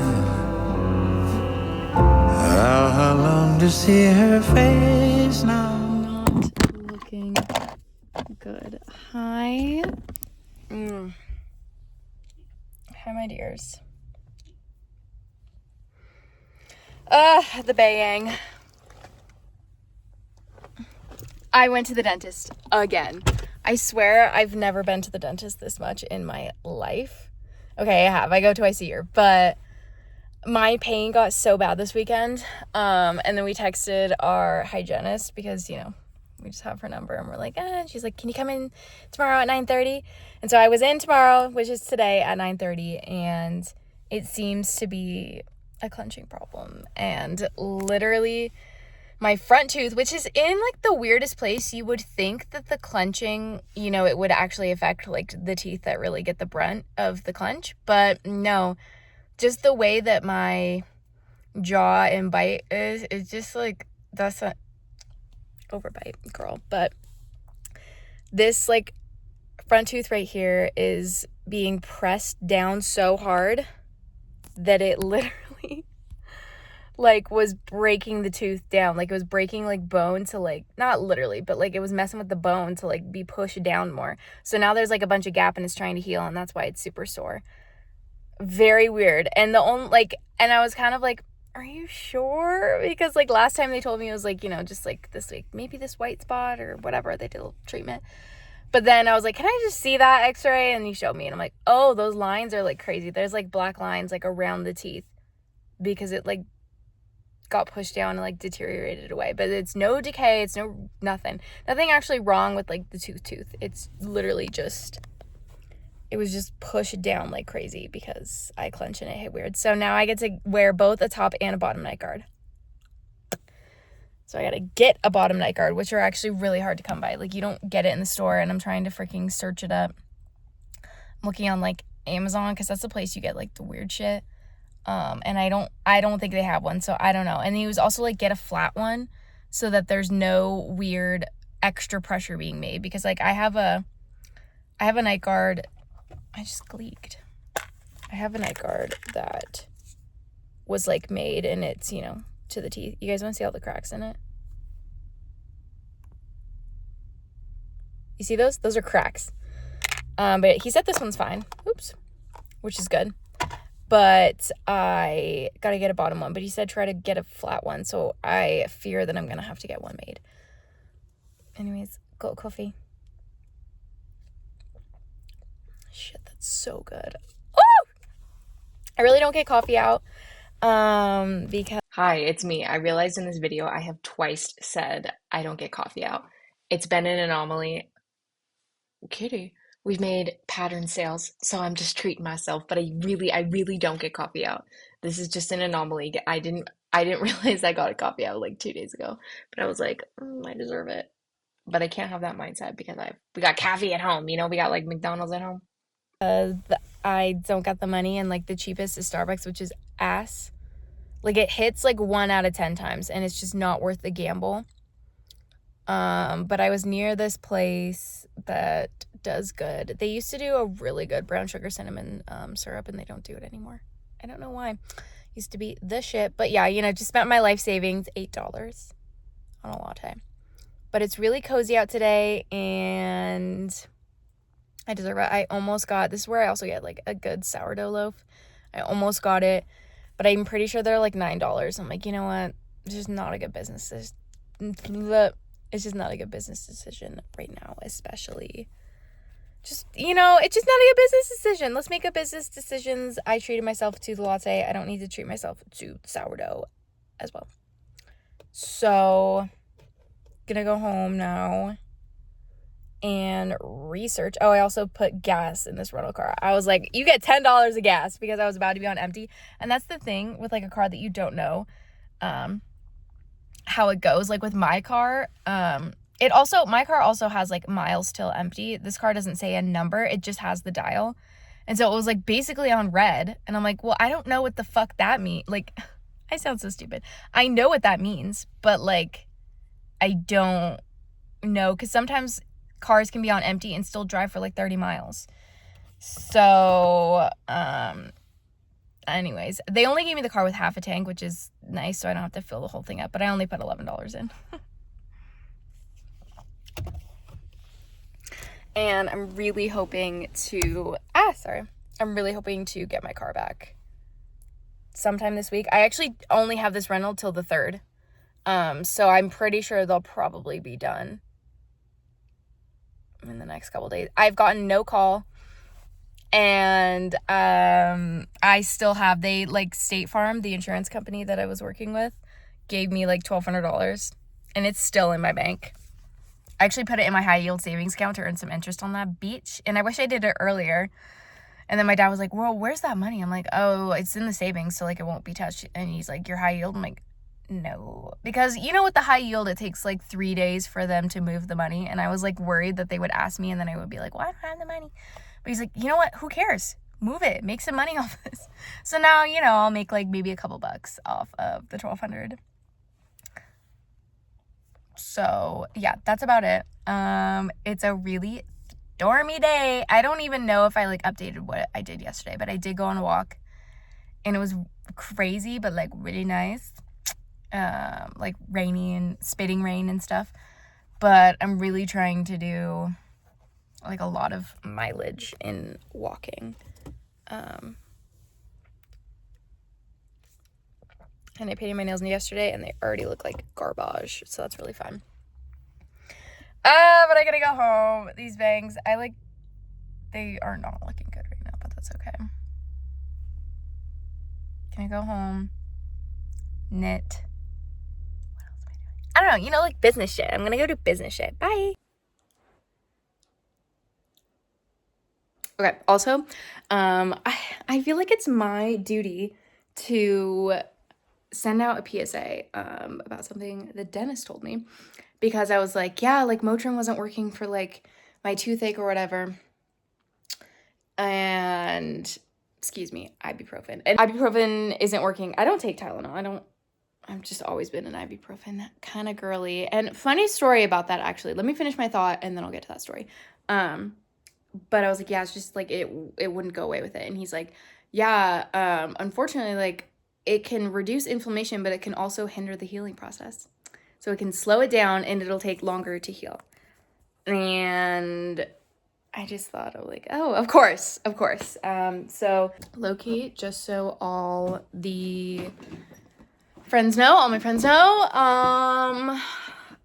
Speaker 3: How long to see her face now?
Speaker 1: Not looking good. Hi. Hi, my dears. The baying. I went to the dentist again. I swear I've never been to the dentist this much in my life. Okay, I have. I go twice a year, but my pain got so bad this weekend. And then we texted our hygienist because, you know, we just have her number and we're like, and she's like, can you come in tomorrow at 9:30? And so I was in tomorrow, which is today at 9:30, and it seems to be a clenching problem. And literally my front tooth, which is in like the weirdest place, you would think that the clenching, you know, it would actually affect like the teeth that really get the brunt of the clench, but no, just the way that my jaw and bite is, it's just like, that's a overbite, girl. But this like front tooth right here is being pressed down so hard that it literally like was breaking the tooth down. Like it was breaking like bone to like, not literally, but like it was messing with the bone to like be pushed down more. So now there's like a bunch of gap and it's trying to heal, and that's why it's super sore. Very weird. And the only like, and I was kind of like, are you sure? Because like last time they told me it was like, you know, just like this, like maybe this white spot or whatever, they did a treatment. But then I was like, can I just see that x-ray? And he showed me, and I'm like, oh, those lines are like crazy. There's like black lines like around the teeth because it like got pushed down and like deteriorated away. But it's no decay, it's no nothing actually wrong with like the tooth. It's literally just, it was just pushed down like crazy because I clench and it hit weird. So now I get to wear both a top and a bottom night guard. So I gotta get a bottom night guard, which are actually really hard to come by. Like you don't get it in the store, and I'm trying to freaking search it up. I'm looking on like Amazon because that's the place you get like the weird shit. And I don't think they have one, so I don't know. And he was also like, get a flat one so that there's no weird extra pressure being made, because like I have a night guard. I just gleeked. I have a night guard that was like made, and it's, you know, to the teeth. You guys want to see all the cracks in it? You see those? Those are cracks. But he said this one's fine. Oops. Which is good. But I gotta get a bottom one. But he said try to get a flat one. So I fear that I'm gonna have to get one made. Anyways, go coffee. Shit, that's so good. Oh! I really don't get coffee out. Because... Hi, it's me. I realized in this video I have twice said I don't get coffee out. It's been an anomaly. Kitty. We've made pattern sales, so I'm just treating myself, but I really don't get coffee out. This is just an anomaly. I didn't realize I got a coffee out like 2 days ago, but I was like, I deserve it. But I can't have that mindset because we got coffee at home, you know, we got like McDonald's at home. I don't got the money, and like the cheapest is Starbucks, which is ass. Like, it hits like 1 out of 10 times, and it's just not worth the gamble. But I was near this place that does good. They used to do a really good brown sugar cinnamon syrup, and they don't do it anymore. I don't know why. Used to be the shit. But yeah, you know, just spent my life savings, $8 on a latte. But it's really cozy out today, and I deserve it. I almost got, this is where I also get like a good sourdough loaf. I almost got it, but I'm pretty sure they're like $9. I'm like, you know what? It's just not a good business. It's just not a good business decision right now, especially. Just, you know, it's just not a good business decision. Let's make good business decisions. I treated myself to the latte. I don't need to treat myself to sourdough as well. So, gonna go home now and research. Oh, I also put gas in this rental car. I was like, you get $10 of gas, because I was about to be on empty. And that's the thing with like a car that you don't know how it goes. Like with my car, my car also has like miles till empty. This car doesn't say a number, it just has the dial. And so it was like basically on red, and I'm like, well, I don't know what the fuck that means. Like, I sound so stupid. I know what that means, but like, I don't know, because sometimes cars can be on empty and still drive for like 30 miles. So, anyways, they only gave me the car with half a tank, which is nice, so I don't have to fill the whole thing up, but I only put $11 in. And I'm really hoping to get my car back sometime this week. I actually only have this rental till the 3rd. So I'm pretty sure they'll probably be done in the next couple days. I've gotten no call, and I still have, they like State Farm, the insurance company that I was working with, gave me like $1,200, and it's still in my bank. I actually put it in my high yield savings account to earn some interest on that beach, and I wish I did it earlier. And then my dad was like, well, where's that money? I'm like, oh, it's in the savings, so like it won't be touched. And he's like, your high yield? I'm like, no, because you know, with the high yield, it takes like 3 days for them to move the money. And I was like worried that they would ask me, and then I would be like, well, I don't have the money. But he's like, you know what? Who cares? Move it. Make some money off this. So now, you know, I'll make like maybe a couple bucks off of the $1,200. So yeah, that's about it. It's a really stormy day. I don't even know if I like updated what I did yesterday, but I did go on a walk, and it was crazy, but like really nice. Like rainy and spitting rain and stuff. But I'm really trying to do like a lot of mileage in walking. And I painted my nails yesterday, and they already look like garbage, so that's really fun. But I gotta go home. These bangs, they are not looking good right now, but that's okay. Can I go home? Knit. What else am I doing? I don't know, you know, like business shit. I'm gonna go do business shit. Bye. Okay, also, I feel like it's my duty to send out a PSA about something the dentist told me, because I was like, yeah, like Motrin wasn't working for like my toothache or whatever, and ibuprofen, and ibuprofen isn't working. I don't take Tylenol. I've just always been an ibuprofen kind of girly. And funny story about that, actually. Let me finish my thought, and then I'll get to that story. But I was like, yeah, it's just like it wouldn't go away with it. And he's like, yeah, unfortunately, like it can reduce inflammation, but it can also hinder the healing process. So it can slow it down, and it'll take longer to heal. And I just thought, of like, oh, of course. So low-key, just so all my friends know,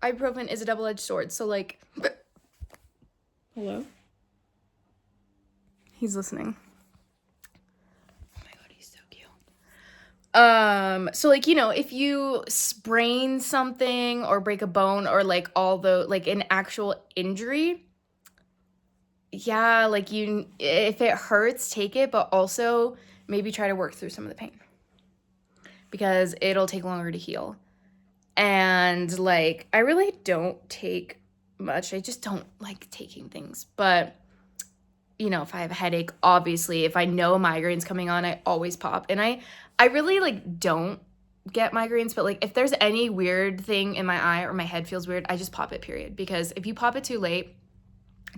Speaker 1: ibuprofen is a double-edged sword. So like, hello? He's listening. Oh my god, he's so cute. So like, you know, if you sprain something or break a bone, or like like an actual injury, yeah, like if it hurts, take it, but also maybe try to work through some of the pain, because it'll take longer to heal. And like, I really don't take much. I just don't like taking things, but you know, if I have a headache, obviously, if I know a migraine's coming on, I always pop. And I really like don't get migraines, but like if there's any weird thing in my eye or my head feels weird, I just pop it, period. Because if you pop it too late,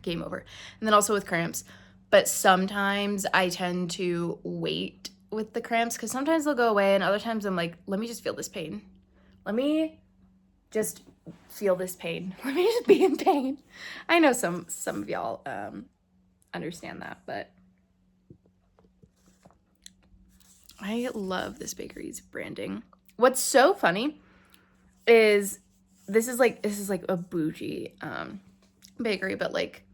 Speaker 1: game over. And then also with cramps. But sometimes I tend to wait with the cramps because sometimes they'll go away and other times I'm like, let me just feel this pain. Let me just feel this pain. Let me just be in pain. I know some of y'all understand that, but I love this bakery's branding. What's so funny is this is like a bougie bakery, but like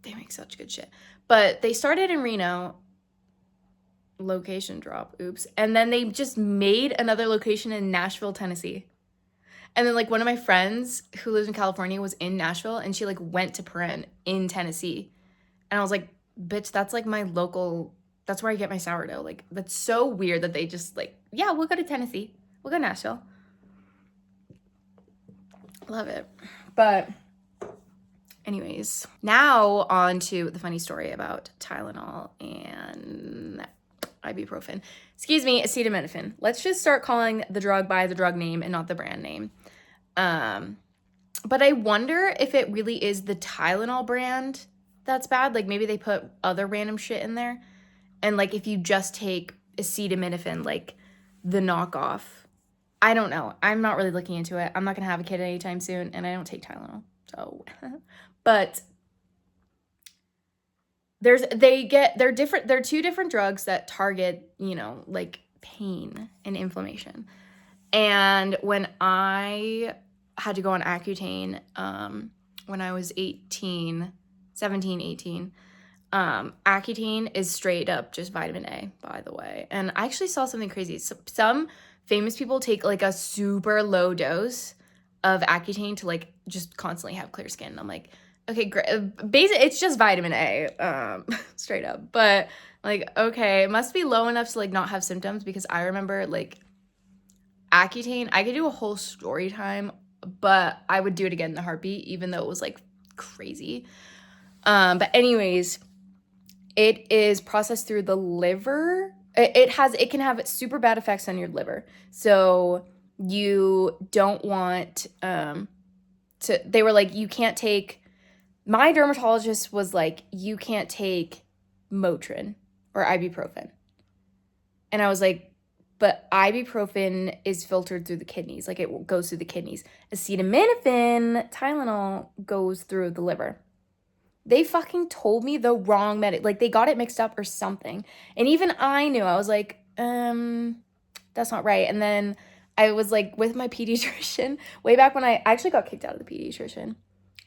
Speaker 1: they make such good shit. But they started in Reno, location drop, oops, and then they just made another location in Nashville, Tennessee. And then like one of my friends who lives in California was in Nashville and she like went to Paren in Tennessee. And I was like, bitch, that's like my local, that's where I get my sourdough. Like, that's so weird that they just like, yeah, we'll go to Tennessee. We'll go to Nashville. Love it. But anyways, now on to the funny story about Tylenol and ibuprofen. Excuse me, acetaminophen. Let's just start calling the drug by the drug name and not the brand name. But I wonder if it really is the Tylenol brand that's bad. Like maybe they put other random shit in there. And like if you just take acetaminophen, like the knockoff, I don't know. I'm not really looking into it. I'm not going to have a kid anytime soon and I don't take Tylenol. So, but they're different. They're two different drugs that target, you know, like pain and inflammation. And when I had to go on Accutane, when I was 18, Accutane is straight up just vitamin A, by the way. And I actually saw something crazy. Some famous people take like a super low dose of Accutane to like just constantly have clear skin. I'm like, okay, great. It's just vitamin A, straight up. But like, okay, it must be low enough to like not have symptoms because I remember like Accutane, I could do a whole story time, but I would do it again in a heartbeat, even though it was like crazy. But anyways, it is processed through the liver. It can have super bad effects on your liver. So you don't want they were like, you can't take, my dermatologist was like, you can't take Motrin or ibuprofen. And I was like, but ibuprofen is filtered through the kidneys. Like it goes through the kidneys. Acetaminophen, Tylenol goes through the liver. They fucking told me the wrong like they got it mixed up or something. And even I knew, I was like, that's not right. And then I was like with my pediatrician way back when I actually got kicked out of the pediatrician.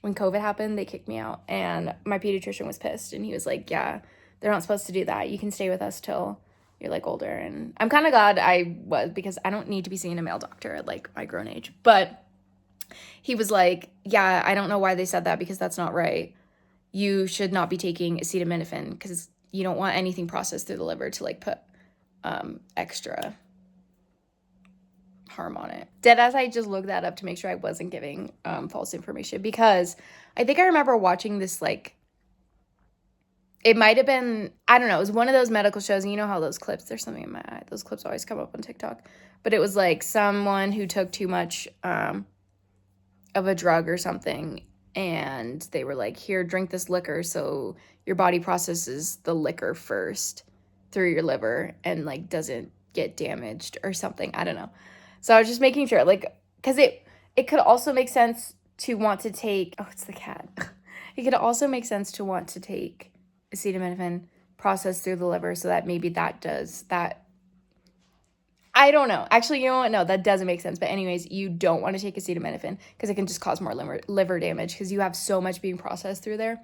Speaker 1: When COVID happened, they kicked me out and my pediatrician was pissed and he was like, yeah, they're not supposed to do that. You can stay with us till you're like older. And I'm kind of glad I was because I don't need to be seeing a male doctor at like my grown age. But he was like, yeah, I don't know why they said that because that's not right. You should not be taking acetaminophen because you don't want anything processed through the liver to like put extra harm on it. Deadass, I just looked that up to make sure I wasn't giving false information because I think I remember watching this like, it might have been, I don't know, it was one of those medical shows and you know how those clips, there's something in my eye, those clips always come up on TikTok, but it was like someone who took too much of a drug or something and they were like, here, drink this liquor so your body processes the liquor first through your liver and like doesn't get damaged or something. I don't know. So I was just making sure, like, because it could also make sense to want to take, oh, it's the cat. It could also make sense to want to take acetaminophen processed through the liver so that maybe that does that. I don't know. Actually, you know what? No, that doesn't make sense. But anyways, you don't want to take acetaminophen because it can just cause more liver damage because you have so much being processed through there.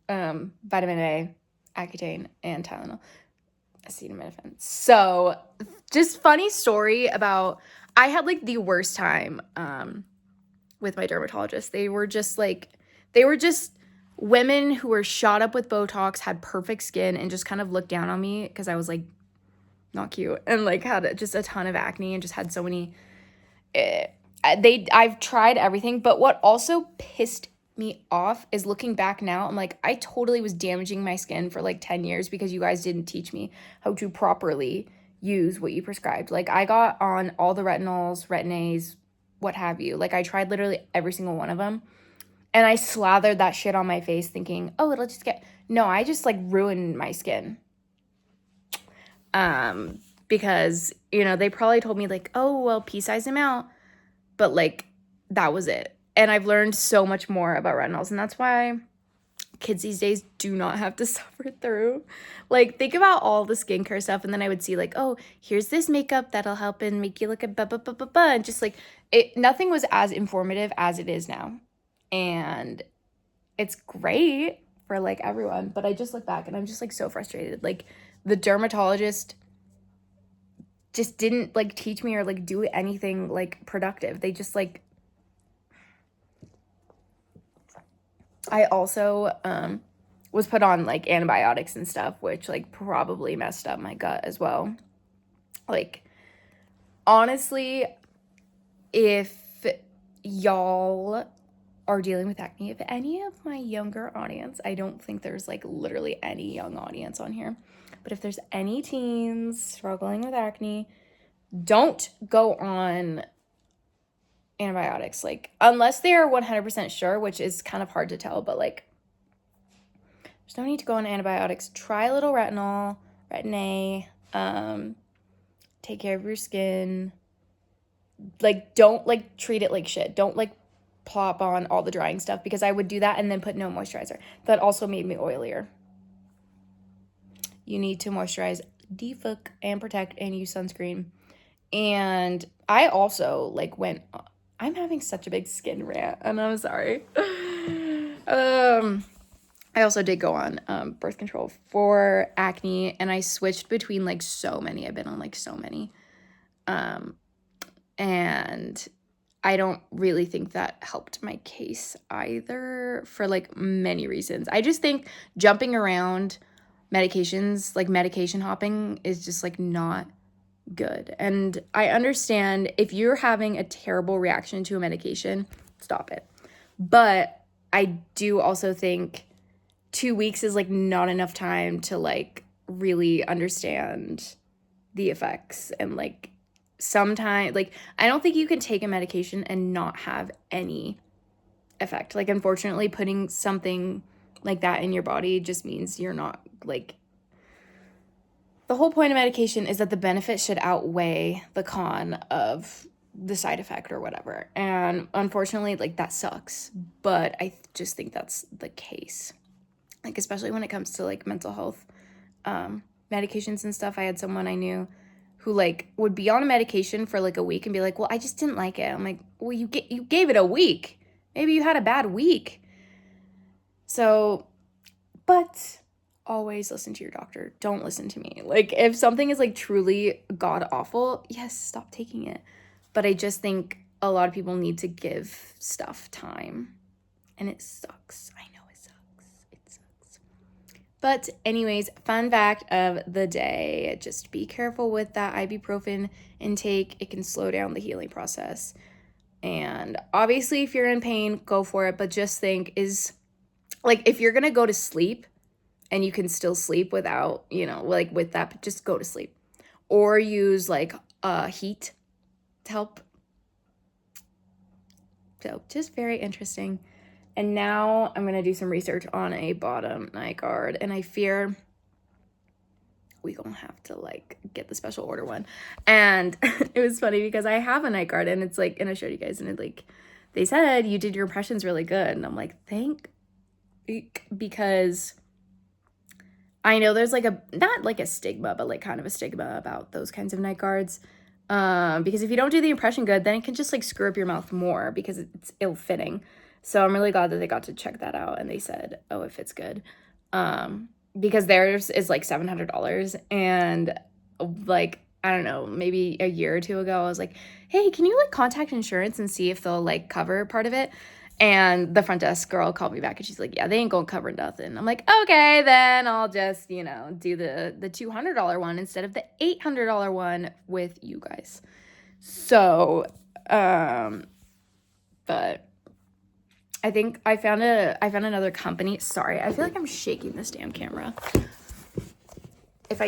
Speaker 1: Vitamin A, Accutane, and Tylenol. Acetaminophen. So just funny story about, I had like the worst time with my dermatologist. They were just women who were shot up with Botox, had perfect skin, and just kind of looked down on me because I was like not cute and like had just a ton of acne and just had so many I've tried everything, but what also pissed me off is looking back now, I'm like, I totally was damaging my skin for like 10 years because you guys didn't teach me how to properly use what you prescribed. Like, I got on all the retinols, retin-A's, what have you. Like, I tried literally every single one of them. And I slathered that shit on my face thinking, oh, it'll just get... No, I just, like, ruined my skin. Because, you know, they probably told me, like, oh, well, pea-size them out. But, like, that was it. And I've learned so much more about retinols. And that's why kids these days do not have to suffer through. Like, think about all the skincare stuff. And then I would see, like, oh, here's this makeup that'll help and make you look at blah. And just, like, nothing was as informative as it is now. And it's great for, like, everyone. But I just look back and I'm just, like, so frustrated. Like, the dermatologist just didn't, like, teach me or, like, do anything, like, productive. They just, like... I also was put on, like, antibiotics and stuff, which, like, probably messed up my gut as well. Like, honestly, if y'all are dealing with acne, if any of my younger audience, I don't think there's, like, literally any young audience on here, but if there's any teens struggling with acne, don't go on antibiotics, like, unless they are 100% sure, which is kind of hard to tell, but, like, there's no need to go on antibiotics. Try a little retinol, retin-A, take care of your skin. Like, don't, like, treat it like shit. Don't, like, plop on all the drying stuff, because I would do that and then put no moisturizer. That also made me oilier. You need to moisturize, defook, and protect, and use sunscreen. And I also, like, I'm having such a big skin rant, and I'm sorry. I also did go on birth control for acne, and I switched between, like, so many. I've been on, like, so many. And I don't really think that helped my case either, for, like, many reasons. I just think jumping around medications, like, medication hopping, is just, like, not good. And I understand if you're having a terrible reaction to a medication, stop it. But I do also think 2 weeks is, like, not enough time to, like, really understand the effects. And, like, sometimes, like, I don't think you can take a medication and not have any effect. Like, unfortunately, putting something like that in your body just means you're not, like, the whole point of medication is that the benefit should outweigh the con of the side effect or whatever. And unfortunately, like, that sucks. But I just think that's the case. Like, especially when it comes to, like, mental health medications and stuff. I had someone I knew who, like, would be on a medication for, like, a week and be like, well, I just didn't like it. I'm like, well, you gave it a week. Maybe you had a bad week. So, but... always listen to your doctor. Don't listen to me. Like, if something is, like, truly god awful, yes, stop taking it. But I just think a lot of people need to give stuff time. And it sucks. I know it sucks. It sucks. But anyways, fun fact of the day. Just be careful with that ibuprofen intake. It can slow down the healing process. And obviously, if you're in pain, go for it. But just think is, like, if you're going to go to sleep, and you can still sleep without, you know, like, with that, but just go to sleep. Or use, like, heat to help. So, just very interesting. And now I'm going to do some research on a bottom night guard. And I fear we going to have to, like, get the special order one. And it was funny because I have a night guard, and it's, like, and I showed you guys, and it, like, they said you did your impressions really good. And I'm like, because... I know there's, like, not like a stigma, but, like, kind of a stigma about those kinds of night guards. Because if you don't do the impression good, then it can just, like, screw up your mouth more because it's ill-fitting. So I'm really glad that they got to check that out, and they said, oh, it fits good. Because theirs is, like, $700, and, like, I don't know, maybe a year or two ago, I was like, hey, can you, like, contact insurance and see if they'll, like, cover part of it? And the front desk girl called me back, and she's like, yeah, they ain't gonna cover nothing. I'm like, okay, then I'll just, you know, do the $200 one instead of the $800 one with you guys. So, but I think I found another company. Sorry, I feel like I'm shaking this damn camera. If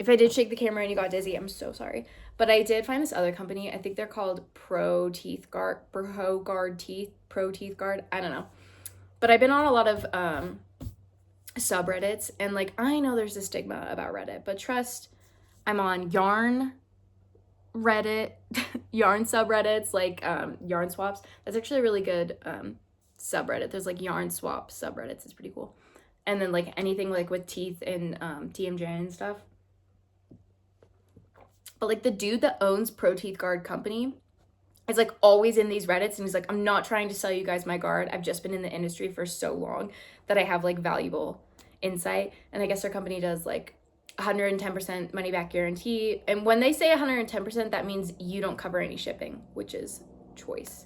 Speaker 1: If I did shake the camera and you got dizzy, I'm so sorry. But I did find this other company. I think they're called Pro Teeth Guard. I don't know. But I've been on a lot of subreddits, and like, I know there's a stigma about Reddit, but trust, I'm on yarn Reddit, yarn subreddits, like yarn swaps. That's actually a really good subreddit. There's like yarn swap subreddits. It's pretty cool. And then like anything like with teeth and TMJ and stuff. But like the dude that owns Pro Teeth Guard company is like always in these Reddits, and he's like, I'm not trying to sell you guys my guard. I've just been in the industry for so long that I have like valuable insight. And I guess their company does like 110% money back guarantee. And when they say 110%, that means you don't cover any shipping, which is choice.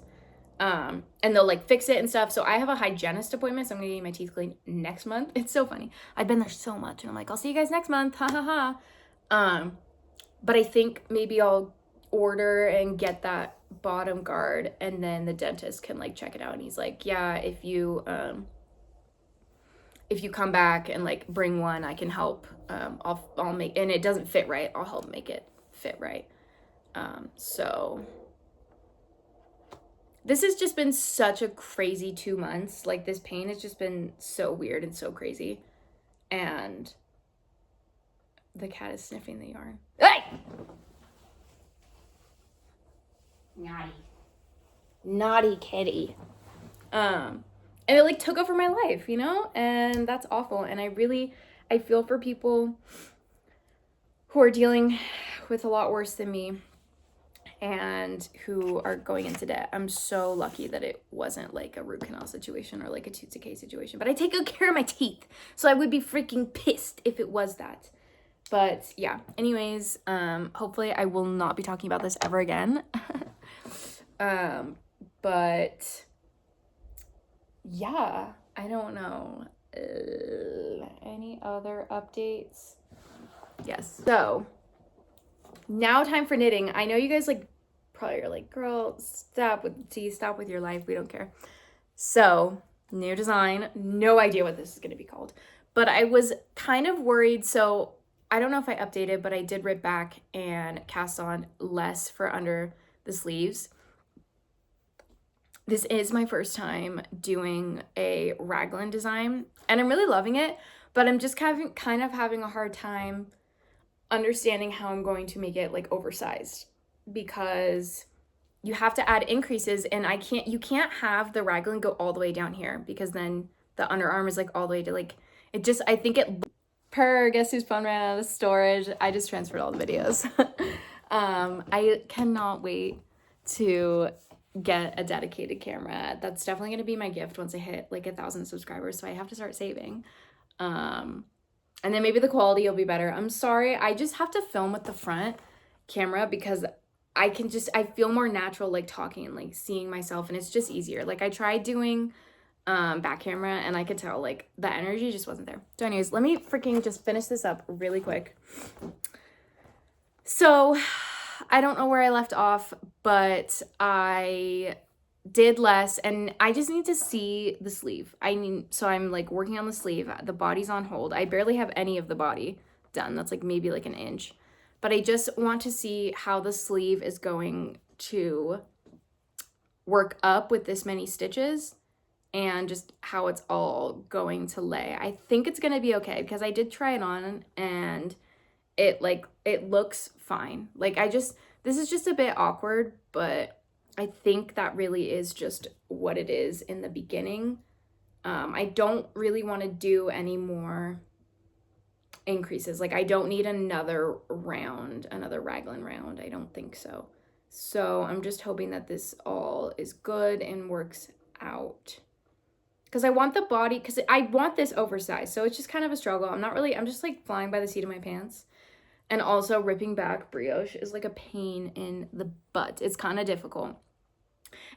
Speaker 1: And they'll like fix it and stuff. So I have a hygienist appointment, so I'm gonna get my teeth cleaned next month. It's so funny. I've been there so much, and I'm like, I'll see you guys next month. Ha ha ha. But I think maybe I'll order and get that bottom guard, and then the dentist can like check it out. And he's like, yeah, if you come back and like bring one, I can help. I'll make, and it doesn't fit right, I'll help make it fit right. So this has just been such a crazy 2 months. Like this pain has just been so weird and so crazy. And the cat is sniffing the yarn. Hey! Naughty kitty. And it like took over my life, you know? And that's awful. And I feel for people who are dealing with a lot worse than me and who are going into debt. I'm so lucky that it wasn't like a root canal situation or like a tooth decay situation. But I take good care of my teeth, so I would be freaking pissed if it was that. But yeah, anyways, hopefully I will not be talking about this ever again. But yeah, I don't know. Any other updates? Yes. So now time for knitting. I know you guys like probably are like, girl, stop with your life. We don't care. So new design, no idea what this is going to be called, but I was kind of worried. So I don't know if I updated, but I did rip back and cast on less for under the sleeves. This is my first time doing a raglan design, and I'm really loving it, but I'm just kind of having a hard time understanding how I'm going to make it like oversized, because you have to add increases, and you can't have the raglan go all the way down here, because then the underarm is like all the way to like, I think it, guess whose phone ran out of storage. I just transferred all the videos. I cannot wait to get a dedicated camera. That's definitely going to be my gift once I hit like 1,000 subscribers, so I have to start saving. And then maybe the quality will be better. I'm sorry, I just have to film with the front camera because I feel more natural like talking and like seeing myself, and it's just easier. Like I tried doing back camera, and I could tell like the energy just wasn't there. So anyways, let me freaking just finish this up really quick. So I don't know where I left off, but I did less, and I just need to see the sleeve. So I'm like working on the sleeve. The body's on hold. I barely have any of the body done. That's like maybe like an inch, but I just want to see how the sleeve is going to work up with this many stitches, and just how it's all going to lay. I think it's gonna be okay, because I did try it on and it looks fine. Like this is just a bit awkward, but I think that really is just what it is in the beginning. I don't really want to do any more increases. Like I don't need another raglan round. I don't think so. So I'm just hoping that this all is good and works out. Because I want the body, because I want this oversized. So it's just kind of a struggle. I'm just like flying by the seat of my pants. And also ripping back brioche is like a pain in the butt. It's kind of difficult.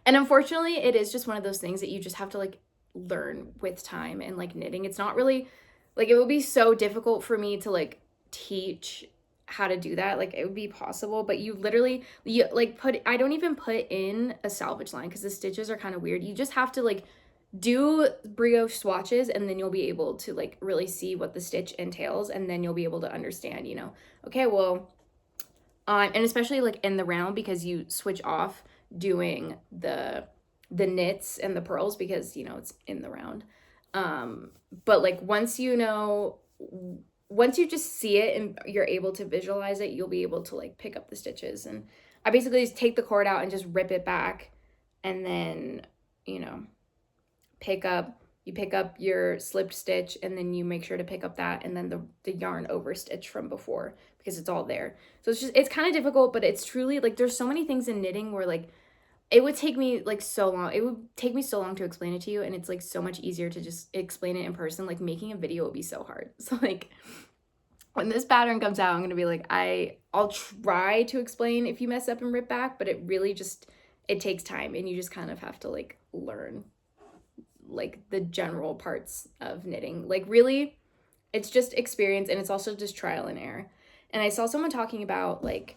Speaker 1: And unfortunately, it is just one of those things that you just have to like learn with time and like knitting. It's not really, like it would be so difficult for me to like teach how to do that. Like it would be possible, but you like I don't even put in a salvage line because the stitches are kind of weird. You just have to like do brioche swatches, and then you'll be able to like really see what the stitch entails, and then you'll be able to understand, you know, okay, well, and especially like in the round, because you switch off doing the knits and the purls because, you know, it's in the round. But like once you just see it and you're able to visualize it, you'll be able to like pick up the stitches. And I basically just take the cord out and just rip it back, and then, you know, pick up your slipped stitch, and then you make sure to pick up that, and then the yarn over stitch from before, because it's all there. So it's kind of difficult, but it's truly like, there's so many things in knitting where like it would take me like so long. It would take me so long to explain it to you, and it's like so much easier to just explain it in person. Like making a video would be so hard. So like when this pattern comes out, I'm gonna be like, I'll try to explain if you mess up and rip back, but it really just, it takes time, and you just kind of have to like learn like the general parts of knitting. Like really, it's just experience, and it's also just trial and error. And I saw someone talking about like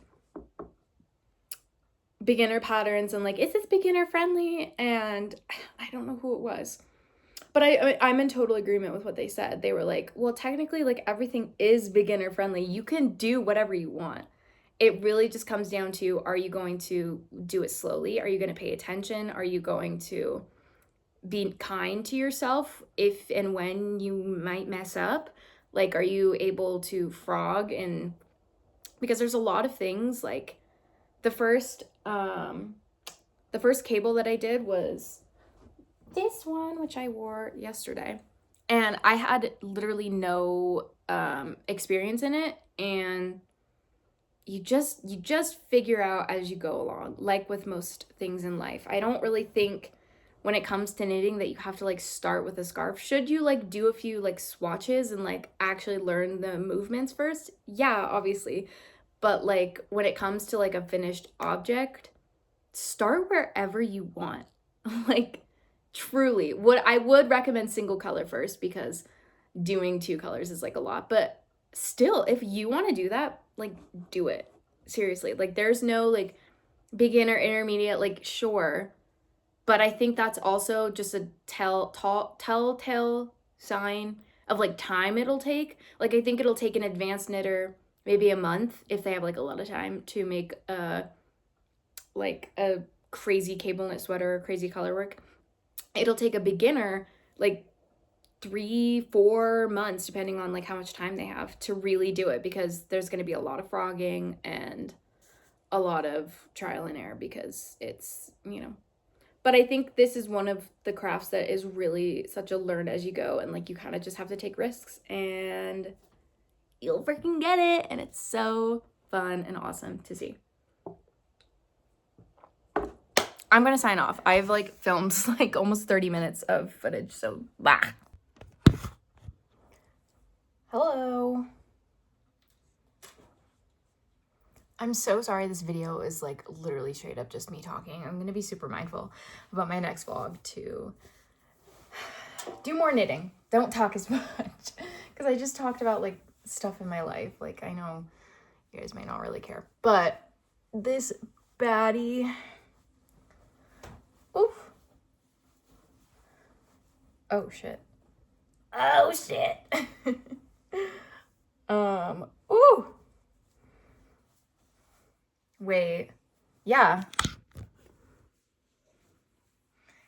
Speaker 1: beginner patterns and like, is this beginner friendly? And I don't know who it was, but I'm in total agreement with what they said. They were like, well, technically like everything is beginner friendly. You can do whatever you want. It really just comes down to, are you going to do it slowly? Are you going to pay attention? Are you going to be kind to yourself if and when you might mess up? Like, are you able to frog? And because there's a lot of things, like the first cable that I did was this one, which I wore yesterday, and I had literally no experience in it, and you just figure out as you go along, like with most things in life. I don't really think when it comes to knitting that you have to like start with a scarf. Should you like do a few like swatches and like actually learn the movements first? Yeah, obviously. But like when it comes to like a finished object, start wherever you want. Like truly, what I would recommend single color first, because doing 2 colors is like a lot. But still, if you want to do that, like do it. Seriously, like there's no like beginner, intermediate, like sure. But I think that's also just a telltale sign of like time it'll take. Like I think it'll take an advanced knitter maybe a month if they have like a lot of time to make a crazy cable knit sweater or crazy color work. It'll take a beginner like 3-4 months, depending on like how much time they have to really do it, because there's going to be a lot of frogging and a lot of trial and error, because it's, you know. But I think this is one of the crafts that is really such a learn as you go, and like you kind of just have to take risks and you'll freaking get it, and it's so fun and awesome to see. I'm gonna sign off. I've like filmed like almost 30 minutes of footage, so blah. Hello. I'm so sorry this video is like literally straight up just me talking. I'm gonna be super mindful about my next vlog to do more knitting. Don't talk as much, because I just talked about like stuff in my life. Like I know you guys may not really care, but this baddie, oof. Oh shit. Oh shit. Ooh. Wait. Yeah.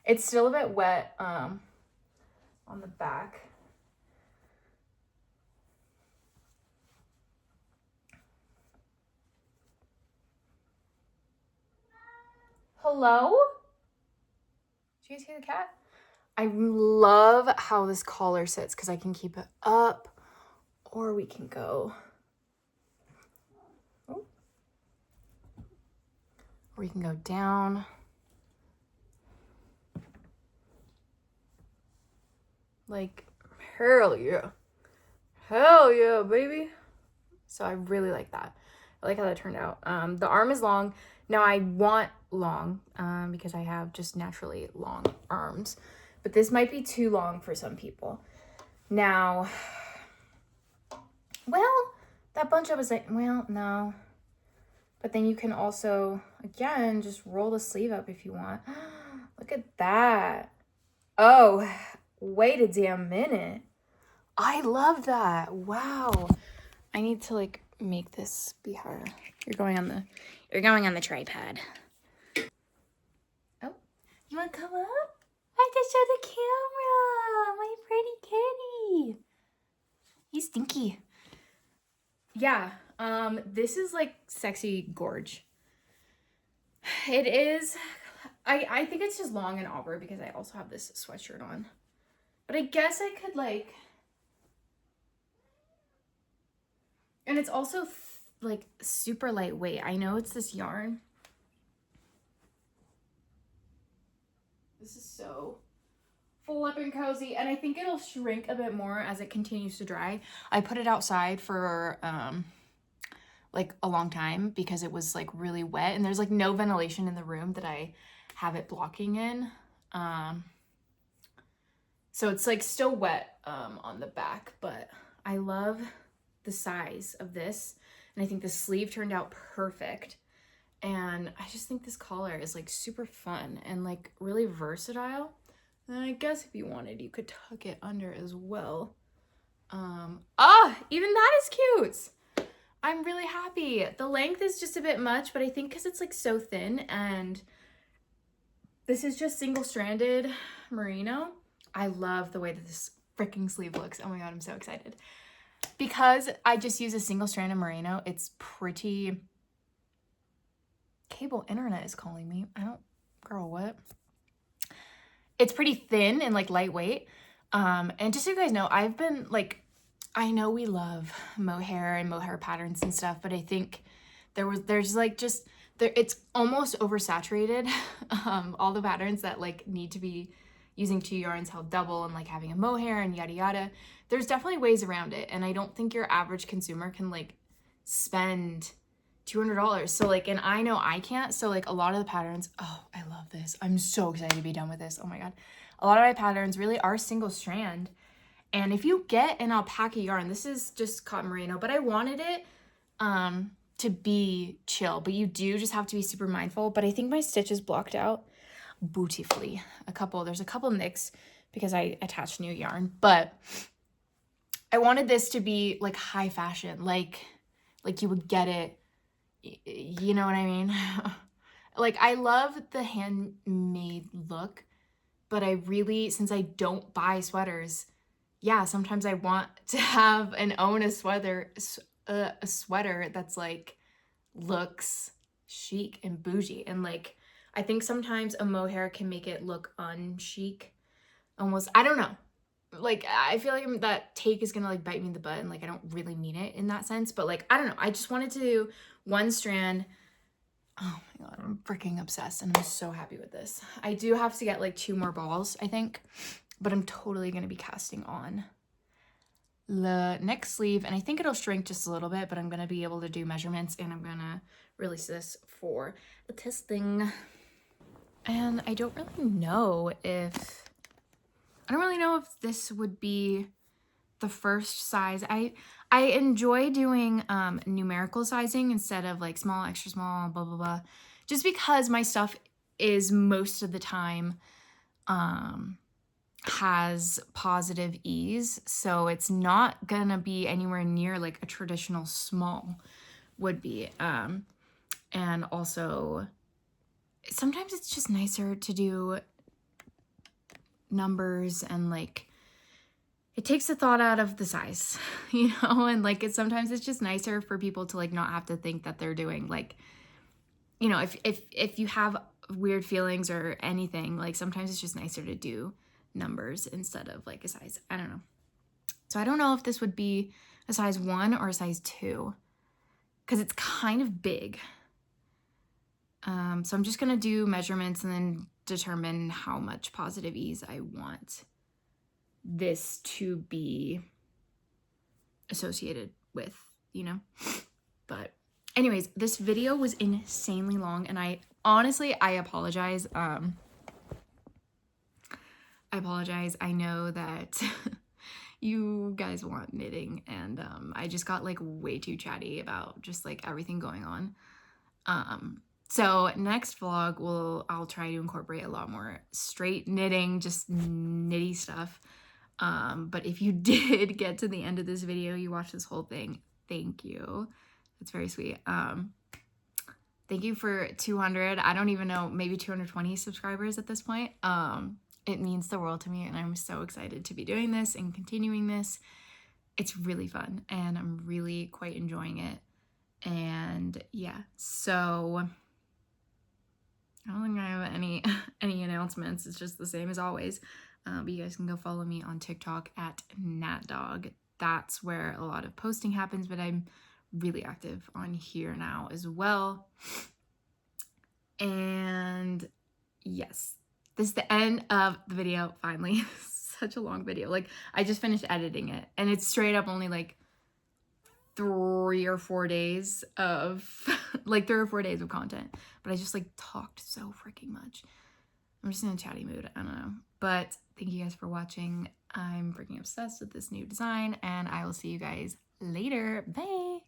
Speaker 1: It's still a bit wet on the back. Hello? Did you guys hear the cat? I love how this collar sits, because I can keep it up, or we can go. Oh. Or we can go down. Like, hell yeah. Hell yeah, baby. So I really like that. I like how that turned out. The arm is long. Now I want long because I have just naturally long arms. But this might be too long for some people. Now, well, that bunch up is like, well, no. But then you can also, again, just roll the sleeve up if you want. Look at that. Oh, wait a damn minute. I love that. Wow. I need to like make this be higher. You're going on the tripod. Oh, you want to come up? I have to show the camera. My pretty kitty. He's stinky. Yeah. This is like sexy gorge. It is. I think it's just long and auburn because I also have this sweatshirt on. But I guess I could like, and it's also like super lightweight. I know it's this yarn. This is so full up and cozy, and I think it'll shrink a bit more as it continues to dry. I put it outside for like a long time because it was like really wet, and there's like no ventilation in the room that I have it blocking in. So it's like still wet on the back, but I love the size of this, and I think the sleeve turned out perfect. And I just think this collar is like super fun and like really versatile. And I guess if you wanted, you could tuck it under as well. Even that is cute. I'm really happy. The length is just a bit much, but I think because it's like so thin, and this is just single-stranded merino. I love the way that this freaking sleeve looks. Oh my God, I'm so excited. Because I just use a single-stranded merino, it's pretty... Cable internet is calling me. Girl, what? It's pretty thin and like lightweight. And just so you guys know, I've been like, I know we love mohair and mohair patterns and stuff, but I think there's like just there, it's almost oversaturated. All the patterns that like need to be using 2 yarns held double and like having a mohair and yada yada. There's definitely ways around it, and I don't think your average consumer can like spend $200. So like, and I know I can't. So like a lot of the patterns, oh, I love this. I'm so excited to be done with this. Oh my God. A lot of my patterns really are single strand. And if you get an alpaca yarn, this is just cotton merino, but I wanted it to be chill, but you do just have to be super mindful. But I think my stitch is blocked out beautifully. There's a couple nicks because I attached new yarn, but I wanted this to be like high fashion, like you would get it. You know what I mean? Like, I love the handmade look, but I really, since I don't buy sweaters, yeah, sometimes I want to have and own a sweater that's like looks chic and bougie. And like, I think sometimes a mohair can make it look unchic. Almost, I don't know. Like, I feel like that take is gonna like bite me in the butt, and like I don't really mean it in that sense, but like I don't know, I just wanted to do one strand. Oh my God, I'm freaking obsessed, and I'm so happy with this. I do have to get like 2 more balls, I think, but I'm totally gonna be casting on the next sleeve, and I think it'll shrink just a little bit, but I'm gonna be able to do measurements, and I'm gonna release this for the testing. And I don't really know if this would be the first size. I enjoy doing numerical sizing instead of like small, extra small, blah, blah, blah. Just because my stuff is most of the time has positive ease. So it's not gonna be anywhere near like a traditional small would be. And also sometimes it's just nicer to do numbers, and like it takes the thought out of the size, you know, and like sometimes it's just nicer for people to like not have to think that they're doing like, you know, if you have weird feelings or anything, like sometimes it's just nicer to do numbers instead of like a size. I don't know. So I don't know if this would be a size 1 or a size 2 because it's kind of big. So I'm just gonna do measurements and then determine how much positive ease I want this to be associated with, you know. But anyways, this video was insanely long, and I apologize. I apologize. I know that you guys want knitting, and I just got like way too chatty about just like everything going on. So next vlog, I'll try to incorporate a lot more straight knitting, just knitty stuff. But if you did get to the end of this video, you watched this whole thing, thank you. That's very sweet. Thank you for 200, I don't even know, maybe 220 subscribers at this point. It means the world to me, and I'm so excited to be doing this and continuing this. It's really fun, and I'm really quite enjoying it. And yeah, so I don't think I have any announcements. It's just the same as always. But you guys can go follow me on TikTok at natdog. That's where a lot of posting happens, but I'm really active on here now as well. And yes, this is the end of the video, finally. Such a long video. Like, I just finished editing it, and it's straight up only like 3 or 4 days of like 3 or 4 days of content, but I just like talked so freaking much. I'm just in a chatty mood, I don't know. But thank you guys for watching. I'm freaking obsessed with this new design, and I will see you guys later. Bye.